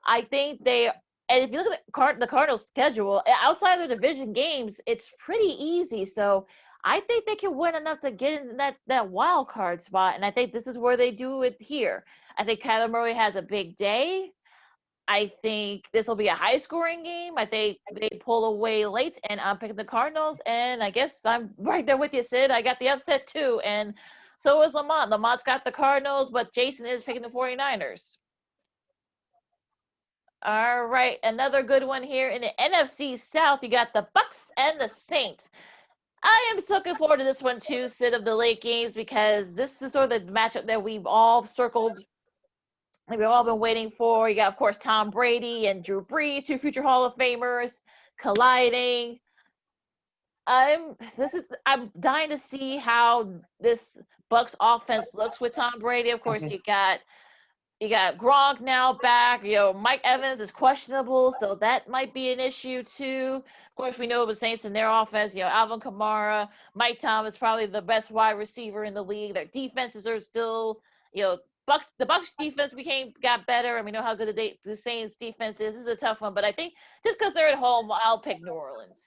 I think and if you look at the Cardinals' schedule, outside of their division games, it's pretty easy. So I think they can win enough to get in that wild card spot, and I think this is where they do it here. I think Kyler Murray has a big day. I think this will be a high-scoring game. I think they pull away late, and I'm picking the Cardinals, and I guess I'm right there with you, Sid. I got the upset, too, and so is Lamont. Lamont's got the Cardinals, but Jason is picking the 49ers. All right, another good one here in the NFC South. You got the Bucks and the Saints. I am looking forward to this one too, Sid, of the late games, because this is sort of the matchup that we've all circled. We've all been waiting for. You got, of course, Tom Brady and Drew Brees, 2 future Hall of Famers, colliding. I'm dying to see how this Bucks offense looks with Tom Brady. Of course, you got Gronk now back. Mike Evans is questionable, so that might be an issue too. Of course, we know the Saints in their offense. Alvin Kamara, Mike Thomas, probably the best wide receiver in the league. Their defenses are still, the Bucks defense got better, and we know how good the Saints defense is. This is a tough one, but I think just because they're at home, I'll pick New Orleans.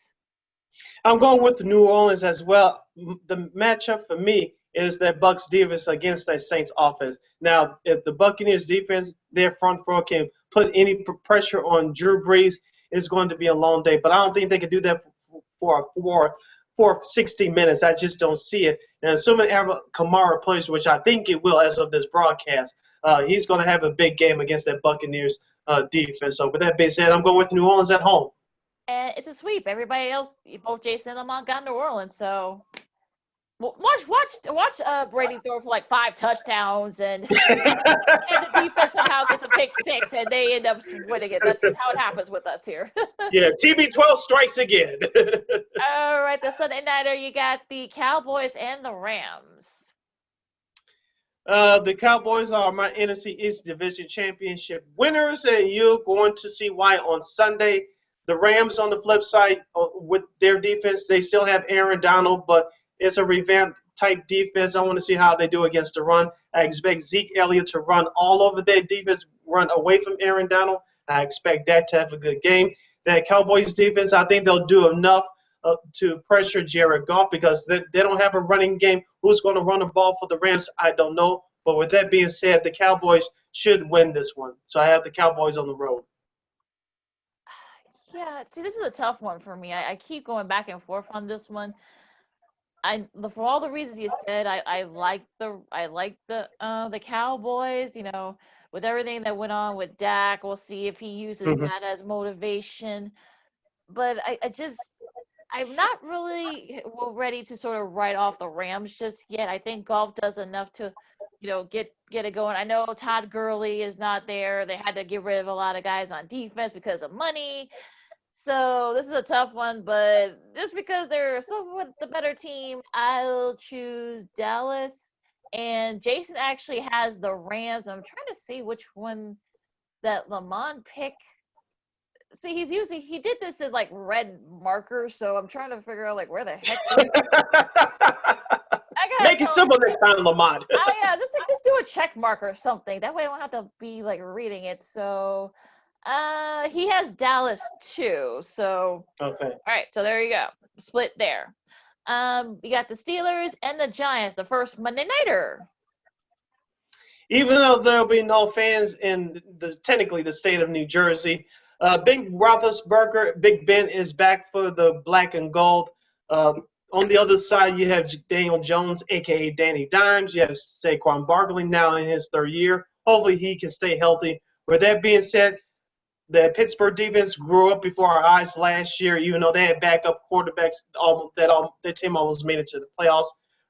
I'm going with New Orleans as well. The matchup for me is that Bucks defense against that Saints offense. Now, if the Buccaneers defense, their front row can put any pressure on Drew Brees, it's going to be a long day. But I don't think they can do that for 60 minutes. I just don't see it. And assuming Kamara plays, which I think it will as of this broadcast, he's going to have a big game against that Buccaneers defense. So with that being said, I'm going with New Orleans at home. And it's a sweep. Everybody else, both Jason and Lamont, got New Orleans. So watch Brady throw for like 5 touchdowns and the defense somehow gets a pick 6 and they end up winning it. That's just how it happens with us here. Yeah, TB12 strikes again. All right, the Sunday nighter, you got the Cowboys and the Rams. The Cowboys are my NFC East Division Championship winners, and you're going to see why on Sunday. The Rams, on the flip side, with their defense, they still have Aaron Donald, but it's a revamped type defense. I want to see how they do against the run. I expect Zeke Elliott to run all over their defense, run away from Aaron Donald. I expect that to have a good game. That Cowboys defense, I think they'll do enough to pressure Jared Goff because they don't have a running game. Who's going to run the ball for the Rams? I don't know. But with that being said, the Cowboys should win this one. So I have the Cowboys on the road. Yeah, see, this is a tough one for me. I keep going back and forth on this one. For all the reasons you said, I like the Cowboys. You know, with everything that went on with Dak, we'll see if he uses Mhm. that as motivation. But I'm not really ready to sort of write off the Rams just yet. I think Golf does enough to, get it going. I know Todd Gurley is not there. They had to get rid of a lot of guys on defense because of money. So this is a tough one, but just because they're somewhat the better team, I'll choose Dallas. And Jason actually has the Rams. I'm trying to see which one that Lamont pick. See, he did this in like red marker, so I'm trying to figure out like where the heck. I gotta Make it tell simple next time, Lamont. yeah, just do a check mark or something. That way I don't have to be like reading it. So he has Dallas too. So Okay. all right, so there you go. Split there. You got the Steelers and the Giants, the first Monday nighter. Even though there'll be no fans in technically the state of New Jersey, Big Roethlisberger, Big Ben is back for the black and gold. On the other side, you have Daniel Jones, a.k.a. Danny Dimes. You have Saquon Barkley now in his third year. Hopefully he can stay healthy. With that being said, the Pittsburgh defense grew up before our eyes last year, even though they had backup quarterbacks. Their team almost made it to the playoffs.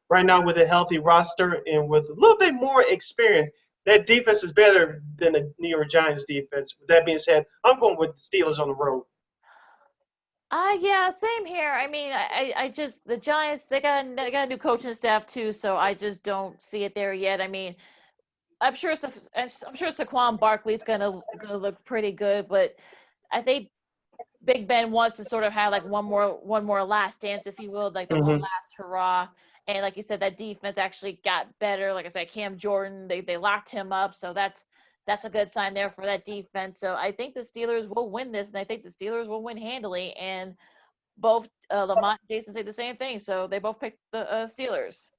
Right now, with a healthy roster and with a little bit more experience, that defense is better than the New York Giants defense. With that being said, I'm going with the Steelers on the road. Yeah, same here. I mean, I just the Giants they got a new coaching staff too, so I just don't see it there yet. I mean, I'm sure Saquon Barkley's gonna look pretty good, but I think Big Ben wants to sort of have like one more last dance, if you will, like the one Mm-hmm. last hurrah. And like you said, that defense actually got better. Like I said, Cam Jordan, they locked him up, so that's a good sign there for that defense. So I think the Steelers will win this, and I think the Steelers will win handily. And both Lamont and Jason say the same thing, so they both picked the Steelers.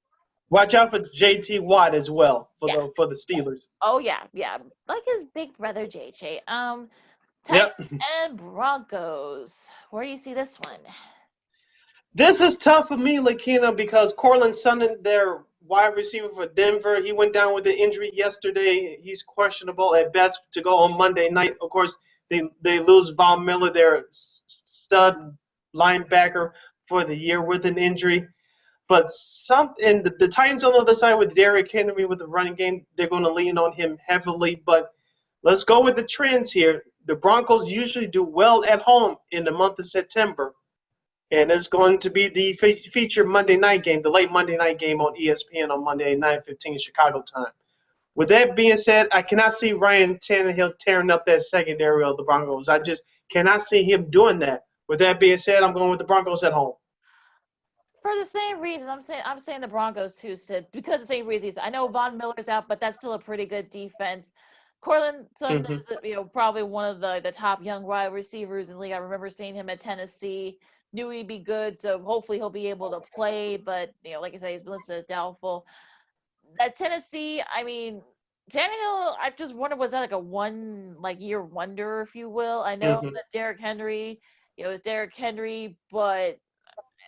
Watch out for J.T. Watt as well Yeah. for the Steelers. Oh yeah, like his big brother JJ. Yep. Titans and Broncos. Where do you see this one? This is tough for me, Lakeena, because Cortland Sutton, their wide receiver for Denver, he went down with an injury yesterday. He's questionable at best to go on Monday night. Of course, they lose Von Miller, their stud linebacker for the year with an injury. But the Titans on the other side with Derrick Henry with the running game, they're going to lean on him heavily. But let's go with the trends here. The Broncos usually do well at home in the month of September. And it's going to be the feature Monday night game, the late Monday night game on ESPN on Monday, 9:15 Chicago time. With that being said, I cannot see Ryan Tannehill tearing up that secondary of the Broncos. I just cannot see him doing that. With that being said, I'm going with the Broncos at home. For the same reason, I'm saying the Broncos too, Sid, because the same reasons. I know Von Miller's out, but that's still a pretty good defense. Cortland Sutton is, probably one of the top young wide receivers in the league. I remember seeing him at Tennessee. Knew he'd be good, so hopefully he'll be able to play. But like I said, he's been listed as doubtful. At Tennessee, I mean, Tannehill, I just wonder, was that like a year wonder, if you will? I know that Derrick Henry, is Derrick Henry, but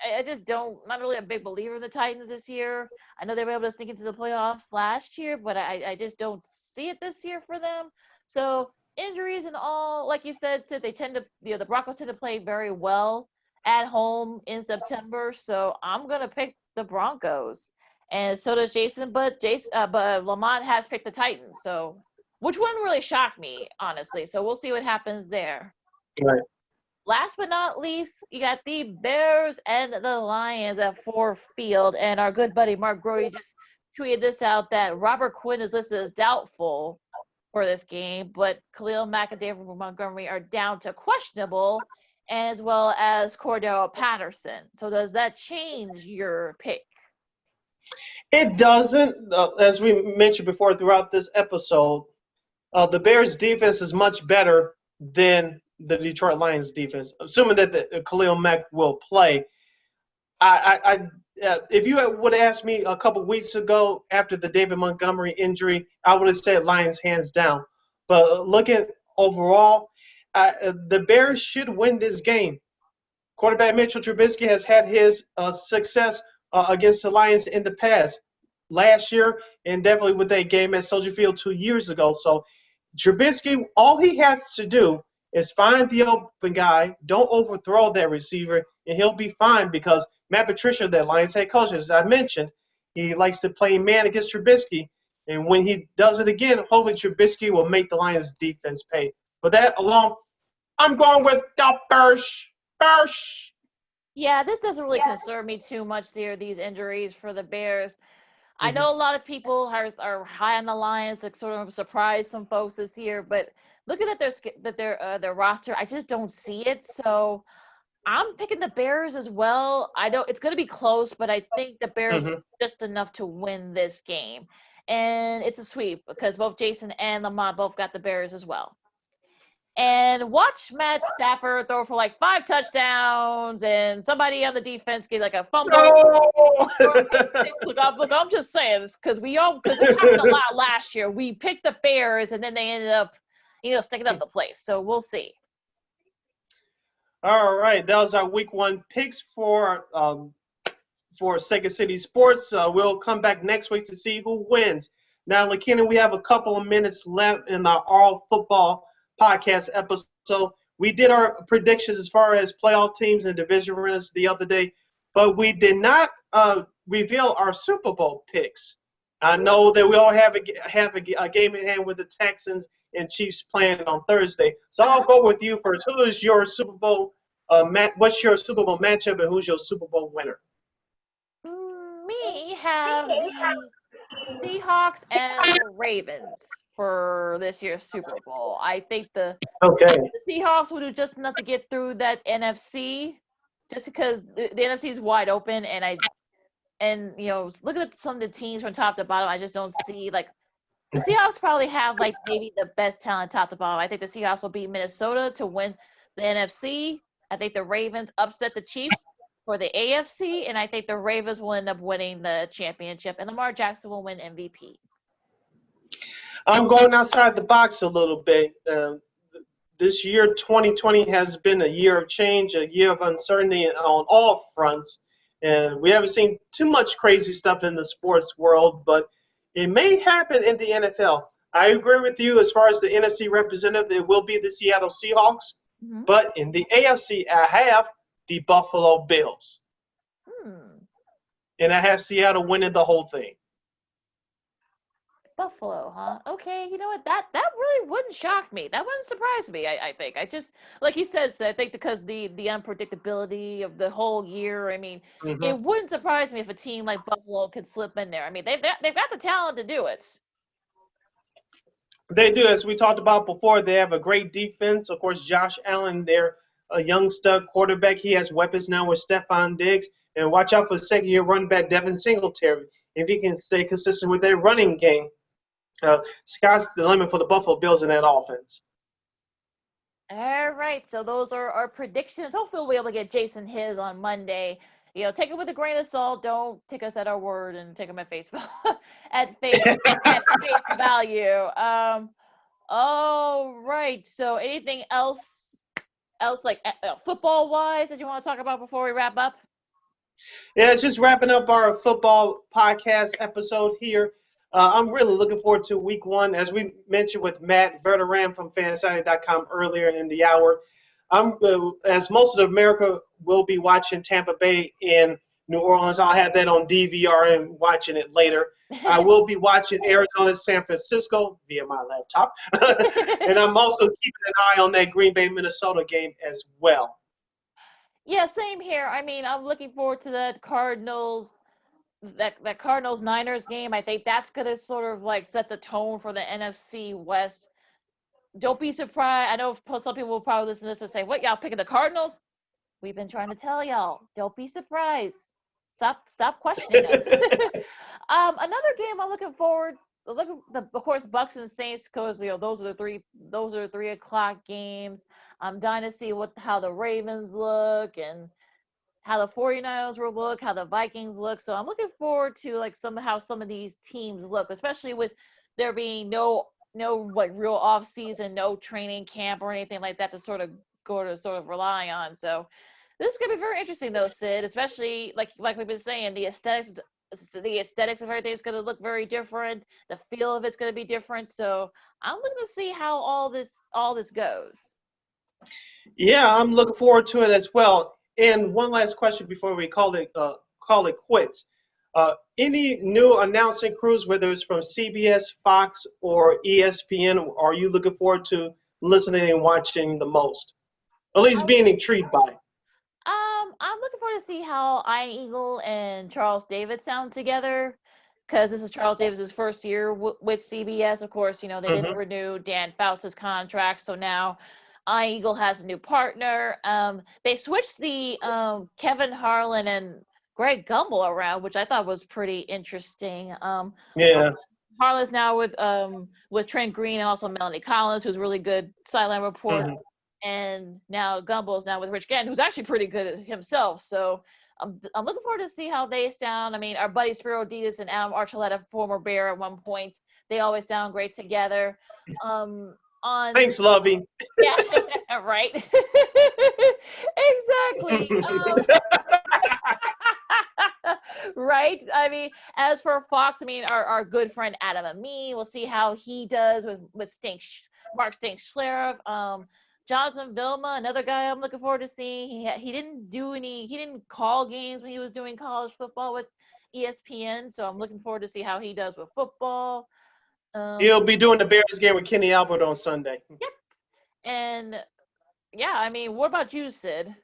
I just not really a big believer in the Titans this year. I know they were able to sneak into the playoffs last year, but I just don't see it this year for them. So injuries and all, like you said, Sid, they tend to, the Broncos tend to play very well at home in September. So I'm gonna pick the Broncos, and so does Jason. But Lamont has picked the Titans, so which wouldn't really shock me, honestly. So we'll see what happens there. Right. Last but not least, you got the Bears and the Lions at Ford Field. And our good buddy Mark Grody just tweeted this out that Robert Quinn is listed as doubtful for this game, but Khalil Mack and David Montgomery are down to questionable, as well as Cordell Patterson. So does that change your pick? It doesn't. As we mentioned before throughout this episode, the Bears' defense is much better than the Detroit Lions' defense, assuming that Khalil Mack will play. If you would have asked me a couple weeks ago after the David Montgomery injury, I would have said Lions hands down. But looking overall, the Bears should win this game. Quarterback Mitchell Trubisky has had his success against the Lions in the past, last year, and definitely with that game at Soldier Field 2 years ago. So Trubisky, all he has to do is find the open guy, don't overthrow that receiver, and he'll be fine because Matt Patricia, that Lions head coach, as I mentioned, he likes to play man against Trubisky. And when he does it again, hopefully Trubisky will make the Lions defense pay. For that alone, I'm going with the Bears. Bears. Yeah, this doesn't really concern me too much here, these injuries for the Bears. I know a lot of people are high on the Lions, like sort of surprise some folks this year, but looking at their roster, I just don't see it. So I'm picking the Bears as well. I know it's going to be close, but I think the Bears are just enough to win this game, and it's a sweep because both Jason and Lamont both got the Bears as well. And watch Matt Stafford throw for like 5 touchdowns and somebody on the defense get like a fumble. Look, I'm just saying this because it happened a lot last year. We picked the Bears and then they ended up, sticking up the place. So we'll see. All right, that was our week 1 picks for Second City Sports. We'll come back next week to see who wins. Now, Lakeena, we have a couple of minutes left in our All Football podcast episode. We did our predictions as far as playoff teams and division winners the other day, but we did not reveal our Super Bowl picks. I know that we all have a game in hand with the Texans and Chiefs playing on Thursday. So I'll go with you first. Who is your Super Bowl what's your Super Bowl matchup and who's your Super Bowl winner? Me have the Seahawks and the Ravens for this year's Super Bowl. I think the Seahawks will do just enough to get through that NFC, just because the NFC is wide open, and looking at some of the teams from top to bottom, I just don't see the Seahawks probably have maybe the best talent top to bottom. I think the Seahawks will beat Minnesota to win the NFC. I think the Ravens upset the Chiefs for the AFC, and I think the Ravens will end up winning the championship, and Lamar Jackson will win MVP. I'm going outside the box a little bit. This year, 2020, has been a year of change, a year of uncertainty on all fronts. And we haven't seen too much crazy stuff in the sports world, but it may happen in the NFL. I agree with you as far as the NFC representative. It will be the Seattle Seahawks. Mm-hmm. But in the AFC, I have the Buffalo Bills. And I have Seattle winning the whole thing. Buffalo, huh? Okay, you know what? That really wouldn't shock me. That wouldn't surprise me, I think. I just, like he says, I think because the unpredictability of the whole year, I mean, it wouldn't surprise me if a team like Buffalo could slip in there. I mean, they've got the talent to do it. They do. As we talked about before, they have a great defense. Of course, Josh Allen, they're a young stud quarterback. He has weapons now with Stephon Diggs. And watch out for the second-year running back, Devin Singletary. If he can stay consistent with their running game, sky's the limit for the Buffalo Bills in that offense. All right, so those are our predictions. Hopefully we'll be able to get Jason his on Monday. Take it with a grain of salt. Don't take us at our word and take them at face value. All right. So anything else like football wise that you want to talk about before we wrap up? Yeah, just wrapping up our football podcast episode here. I'm really looking forward to week 1. As we mentioned with Matt Verderame from Fansided.com earlier in the hour, as most of America will be watching Tampa Bay in New Orleans. I'll have that on DVR and watching it later. I will be watching Arizona, San Francisco via my laptop. And I'm also keeping an eye on that Green Bay, Minnesota game as well. Yeah, same here. I mean, I'm looking forward to that Cardinals Niners game. I think that's going to sort of set the tone for the NFC West. Don't be surprised. I know some people will probably listen to this and say, what, y'all picking the Cardinals? We've been trying to tell y'all. Don't be surprised. Stop questioning us. Another game I'm looking forward. Of course, Bucks and Saints, because those are the 3 o'clock games. I'm dying to see how the Ravens look and how the 49ers will look, how the Vikings look. So I'm looking forward to like how some of these teams look, especially with there being no like real off season, no training camp or anything like that to sort of rely on. So this is gonna be very interesting though, Sid, especially like we've been saying, the aesthetics of everything is going to look very different. The feel of it's going to be different. So I'm looking to see how all this goes. Yeah, I'm looking forward to it as well. And one last question before we call it quits. Any new announcing crews, whether it's from CBS, Fox, or ESPN, are you looking forward to listening and watching the most? At least being intrigued by. I'm looking forward to see how Ian Eagle and Charles Davis sound together, because this is Charles Davis's first year with CBS. Of course, they didn't renew Dan Faust's contract, so now Ian Eagle has a new partner. They switched the Kevin Harlan and Greg Gumbel around, which I thought was pretty interesting. Yeah. Harlan's now with Trent Green and also Melanie Collins, who's a really good sideline reporter. And now Gumbel's now with Rich Gannon, who's actually pretty good himself. So I'm looking forward to see how they sound. I mean, our buddy Spiro Ditas and Adam Archuleta, former Bear at one point, they always sound great together. Thanks, Lovey. Yeah, right. Exactly. Right. I mean, as for Fox, I mean, our good friend Adam Amin, we'll see how he does with Mark Stink Schlereth. Jonathan Vilma, another guy I'm looking forward to seeing. He didn't call games when he was doing college football with ESPN, so I'm looking forward to see how he does with football. He'll be doing the Bears game with Kenny Albert on Sunday. Yep. And yeah, I mean, what about you, Sid?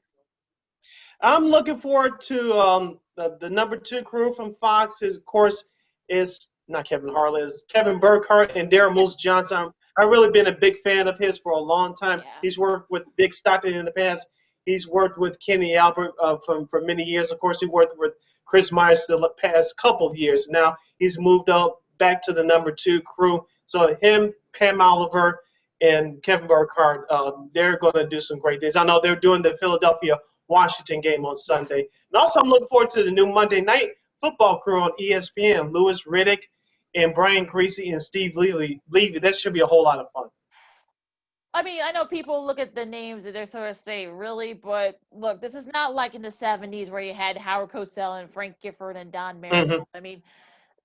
I'm looking forward to the number 2 crew from Fox. Is of course is not Kevin Harlan, is Kevin Burkhardt and Darren Moose Johnson. I've really been a big fan of his for a long time. Yeah. He's worked with Big Stockton in the past. He's worked with Kenny Albert for many years. Of course, he worked with Chris Myers the past couple of years. Now he's moved up back to the number 2 crew. So him, Pam Oliver, and Kevin Burkhardt, they're going to do some great things. I know they're doing the Philadelphia-Washington game on Sunday. And also I'm looking forward to the new Monday Night Football crew on ESPN, Louis Riddick and Brian Greasy and Steve Levy. That should be a whole lot of fun. I mean, I know people look at the names and they sort of say, really? But look, this is not like in the 70s where you had Howard Cosell and Frank Gifford and Don Merrill. I mean,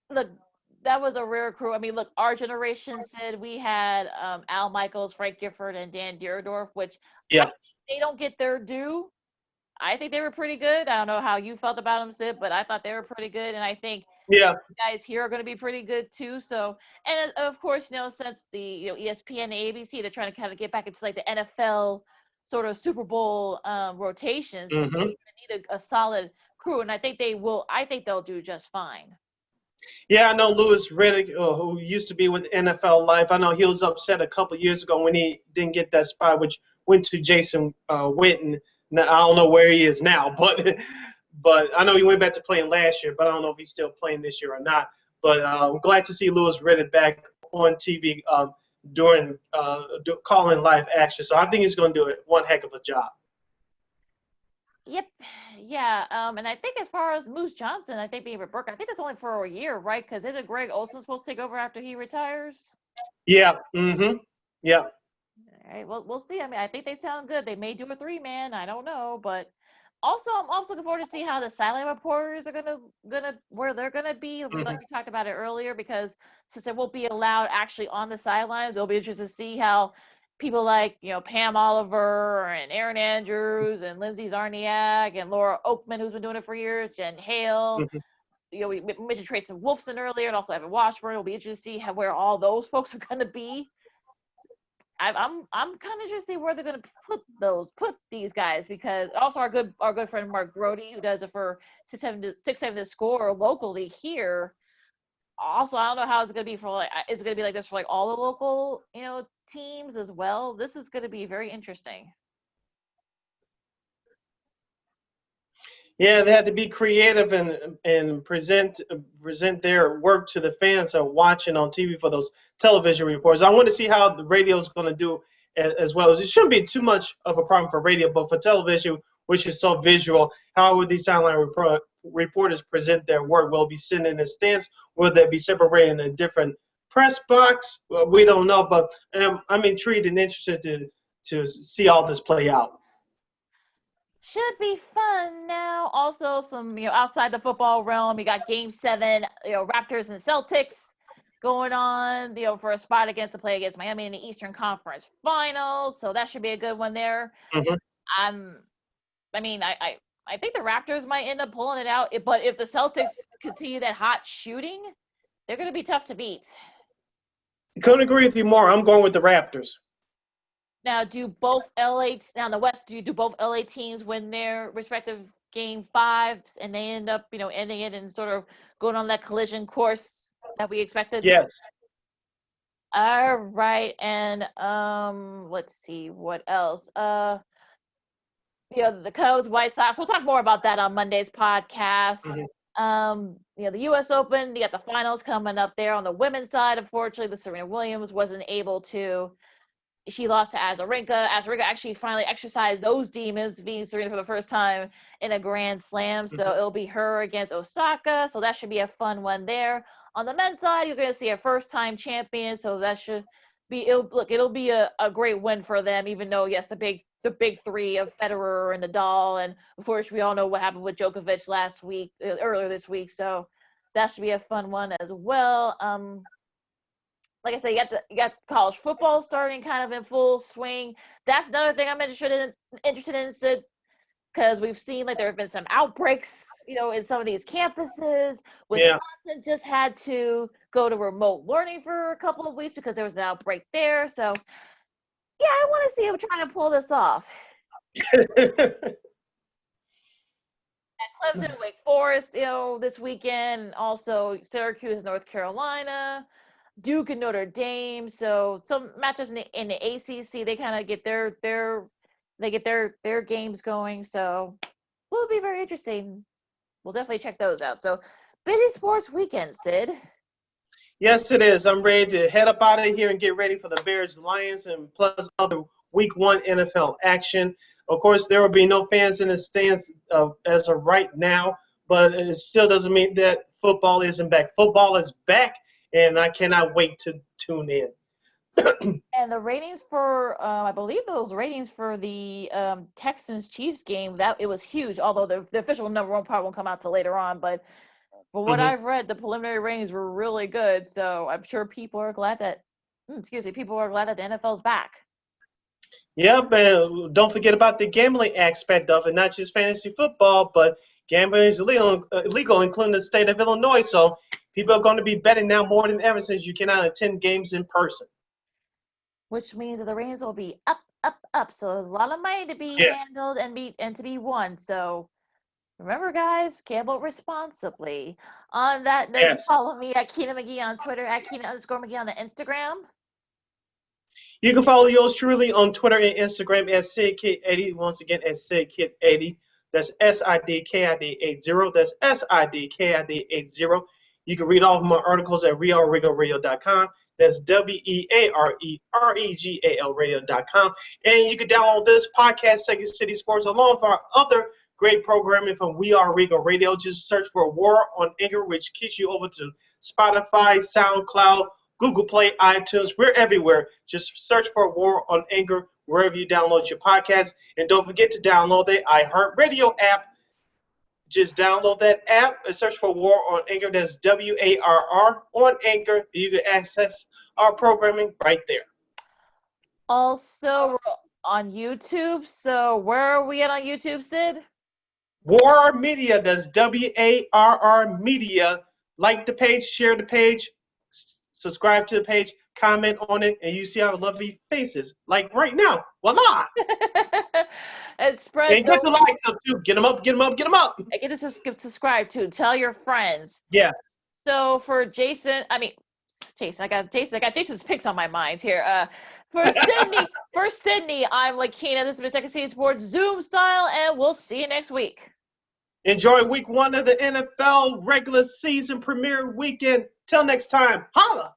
look, that was a rare crew. I mean, look, our generation said we had Al Michaels, Frank Gifford, and Dan Dierdorf, which they don't get their due. I think they were pretty good. I don't know how you felt about them, Sid, but I thought they were pretty good. And I think you guys here are going to be pretty good too. So, and of course, since the ESPN and ABC, they're trying to kind of get back into like the NFL sort of Super Bowl rotations. So they need a solid crew, and I think they will. I think they'll do just fine. Yeah, I know Louis Riddick, who used to be with NFL Life. I know he was upset a couple of years ago when he didn't get that spot, which went to Jason Witten. Now, I don't know where he is now, but I know he went back to playing last year, but I don't know if he's still playing this year or not. But I'm glad to see Louis Riddick back on TV during calling live action. So I think he's going to do one heck of a job. Yep. Yeah. And I think as far as Moose Johnson, I think being with Burke, I think it's only for a year, right? Because isn't Greg Olson supposed to take over after he retires? Yeah. Mm-hmm. Yeah. All right. Well, we'll see. I mean, I think they sound good. They may do a 3-man. I don't know, but also I'm also looking forward to see how the sideline reporters are gonna where they're gonna be. Like we talked about it earlier, because since they won't be allowed actually on the sidelines, it'll be interesting to see how people like Pam Oliver and Aaron Andrews and Lindsay Zarniak and Laura Oakman, who's been doing it for years, Jen Hale. We mentioned Tracy Wolfson earlier, and also Evan Washburn. It'll be interesting to see where all those folks are going to be. I'm kind of interested to see where they're going to put these guys, because also our good friend Mark Grody, who does it for 670 The Score locally here. Also, I don't know how it's going to be for it's going to be like this for all the local teams as well. This is going to be very interesting. Yeah, they had to be creative and present their work to the fans that are watching on TV for those television reports. I want to see how the radio is going to do as well. It shouldn't be too much of a problem for radio, but for television, which is so visual, how would these sideline reporters present their work? Will it be sitting in the stands? Will they be separated in a different press box? Well, we don't know, but I'm intrigued and interested to see all this play out. Should be fun. Now also some outside the football realm, you got game 7, Raptors and Celtics going on, for a spot to play against Miami in the Eastern Conference Finals. So that should be a good one there. Mm-hmm. I think the Raptors might end up pulling it out, but if the Celtics continue that hot shooting, they're going to be tough to beat. Couldn't agree with you more. I'm going with the Raptors. Now, do both in the West, do both LA teams win their respective game 5s and they end up, ending it and sort of going on that collision course that we expected? Yes. All right. And let's see what else. The Cubs, White Sox. We'll talk more about that on Monday's podcast. Mm-hmm. The U.S. Open, you got the finals coming up there on the women's side. Unfortunately, the Serena Williams wasn't able to. She lost to Azarenka. Azarenka actually finally exercised those demons, being Serena for the first time in a Grand Slam. So it'll be her against Osaka. So that should be a fun one there. On the men's side, you're going to see a first-time champion. So that should be it'll be a great win for them. Even though yes, the big three of Federer and Nadal, and of course we all know what happened with Djokovic earlier this week. So that should be a fun one as well. Like I said, you got college football starting kind of in full swing. That's another thing I'm interested in, Sid, because we've seen there have been some outbreaks, in some of these campuses. Wisconsin just had to go to remote learning for a couple of weeks because there was an outbreak there. So, yeah, I want to see him trying to pull this off. At Clemson, Wake Forest, this weekend. Also, Syracuse, North Carolina. Duke and Notre Dame. So some matchups in the ACC, they kind of get their games going. So will be very interesting. We'll definitely check those out. So busy sports weekend, Sid. Yes, it is. I'm ready to head up out of here and get ready for the Bears, Lions, and plus other Week 1 NFL action. Of course, there will be no fans in the stands as of right now, but it still doesn't mean that football isn't back. Football is back. And I cannot wait to tune in. And the ratings for, I believe those ratings for the Texans-Chiefs game, that it was huge. Although the official number one part won't come out till later on, but for what I've read, the preliminary ratings were really good. So I'm sure people are glad that, the NFL's back. Yep, and don't forget about the gambling aspect of it. Not just fantasy football, but gambling is illegal, including the state of Illinois. So people are going to be betting now more than ever since you cannot attend games in person. Which means that the ratings will be up, up, up. So there's a lot of money to be handled and to be won. So remember, guys, gamble responsibly. On that note, you follow me at Keena McGee on Twitter, at Keena_McGee on the Instagram. You can follow yours truly on Twitter and Instagram at SidKid80. Once again, at SidKid80. That's SIDKID80. That's SIDKID80. You can read all of my articles at realregalradio.com. That's WEAREREGAL radio.com. And you can download this podcast, Second City Sports, along with our other great programming from We Are Regal Radio. Just search for War on Anchor, which kicks you over to Spotify, SoundCloud, Google Play, iTunes. We're everywhere. Just search for War on Anchor wherever you download your podcast. And don't forget to download the iHeartRadio app. Just download that app and search for War on Anchor. That's WARR on Anchor. You can access our programming right there. Also on YouTube. So where are we at on YouTube, Sid? WARR Media. That's WARR Media. Like the page, share the page, subscribe to the page, comment on it, and you see our lovely faces. Like right now. Voila! And spread. And get the likes up too. Get them up, get them up, get them up. And get to subscribe too. Tell your friends. Yeah. So for Jason, I got Jason's picks on my mind here. For Sydney, I'm Lakeena. This has been Second City Sports Zoom style, and we'll see you next week. Enjoy week 1 of the NFL regular season premiere weekend. Till next time, holla!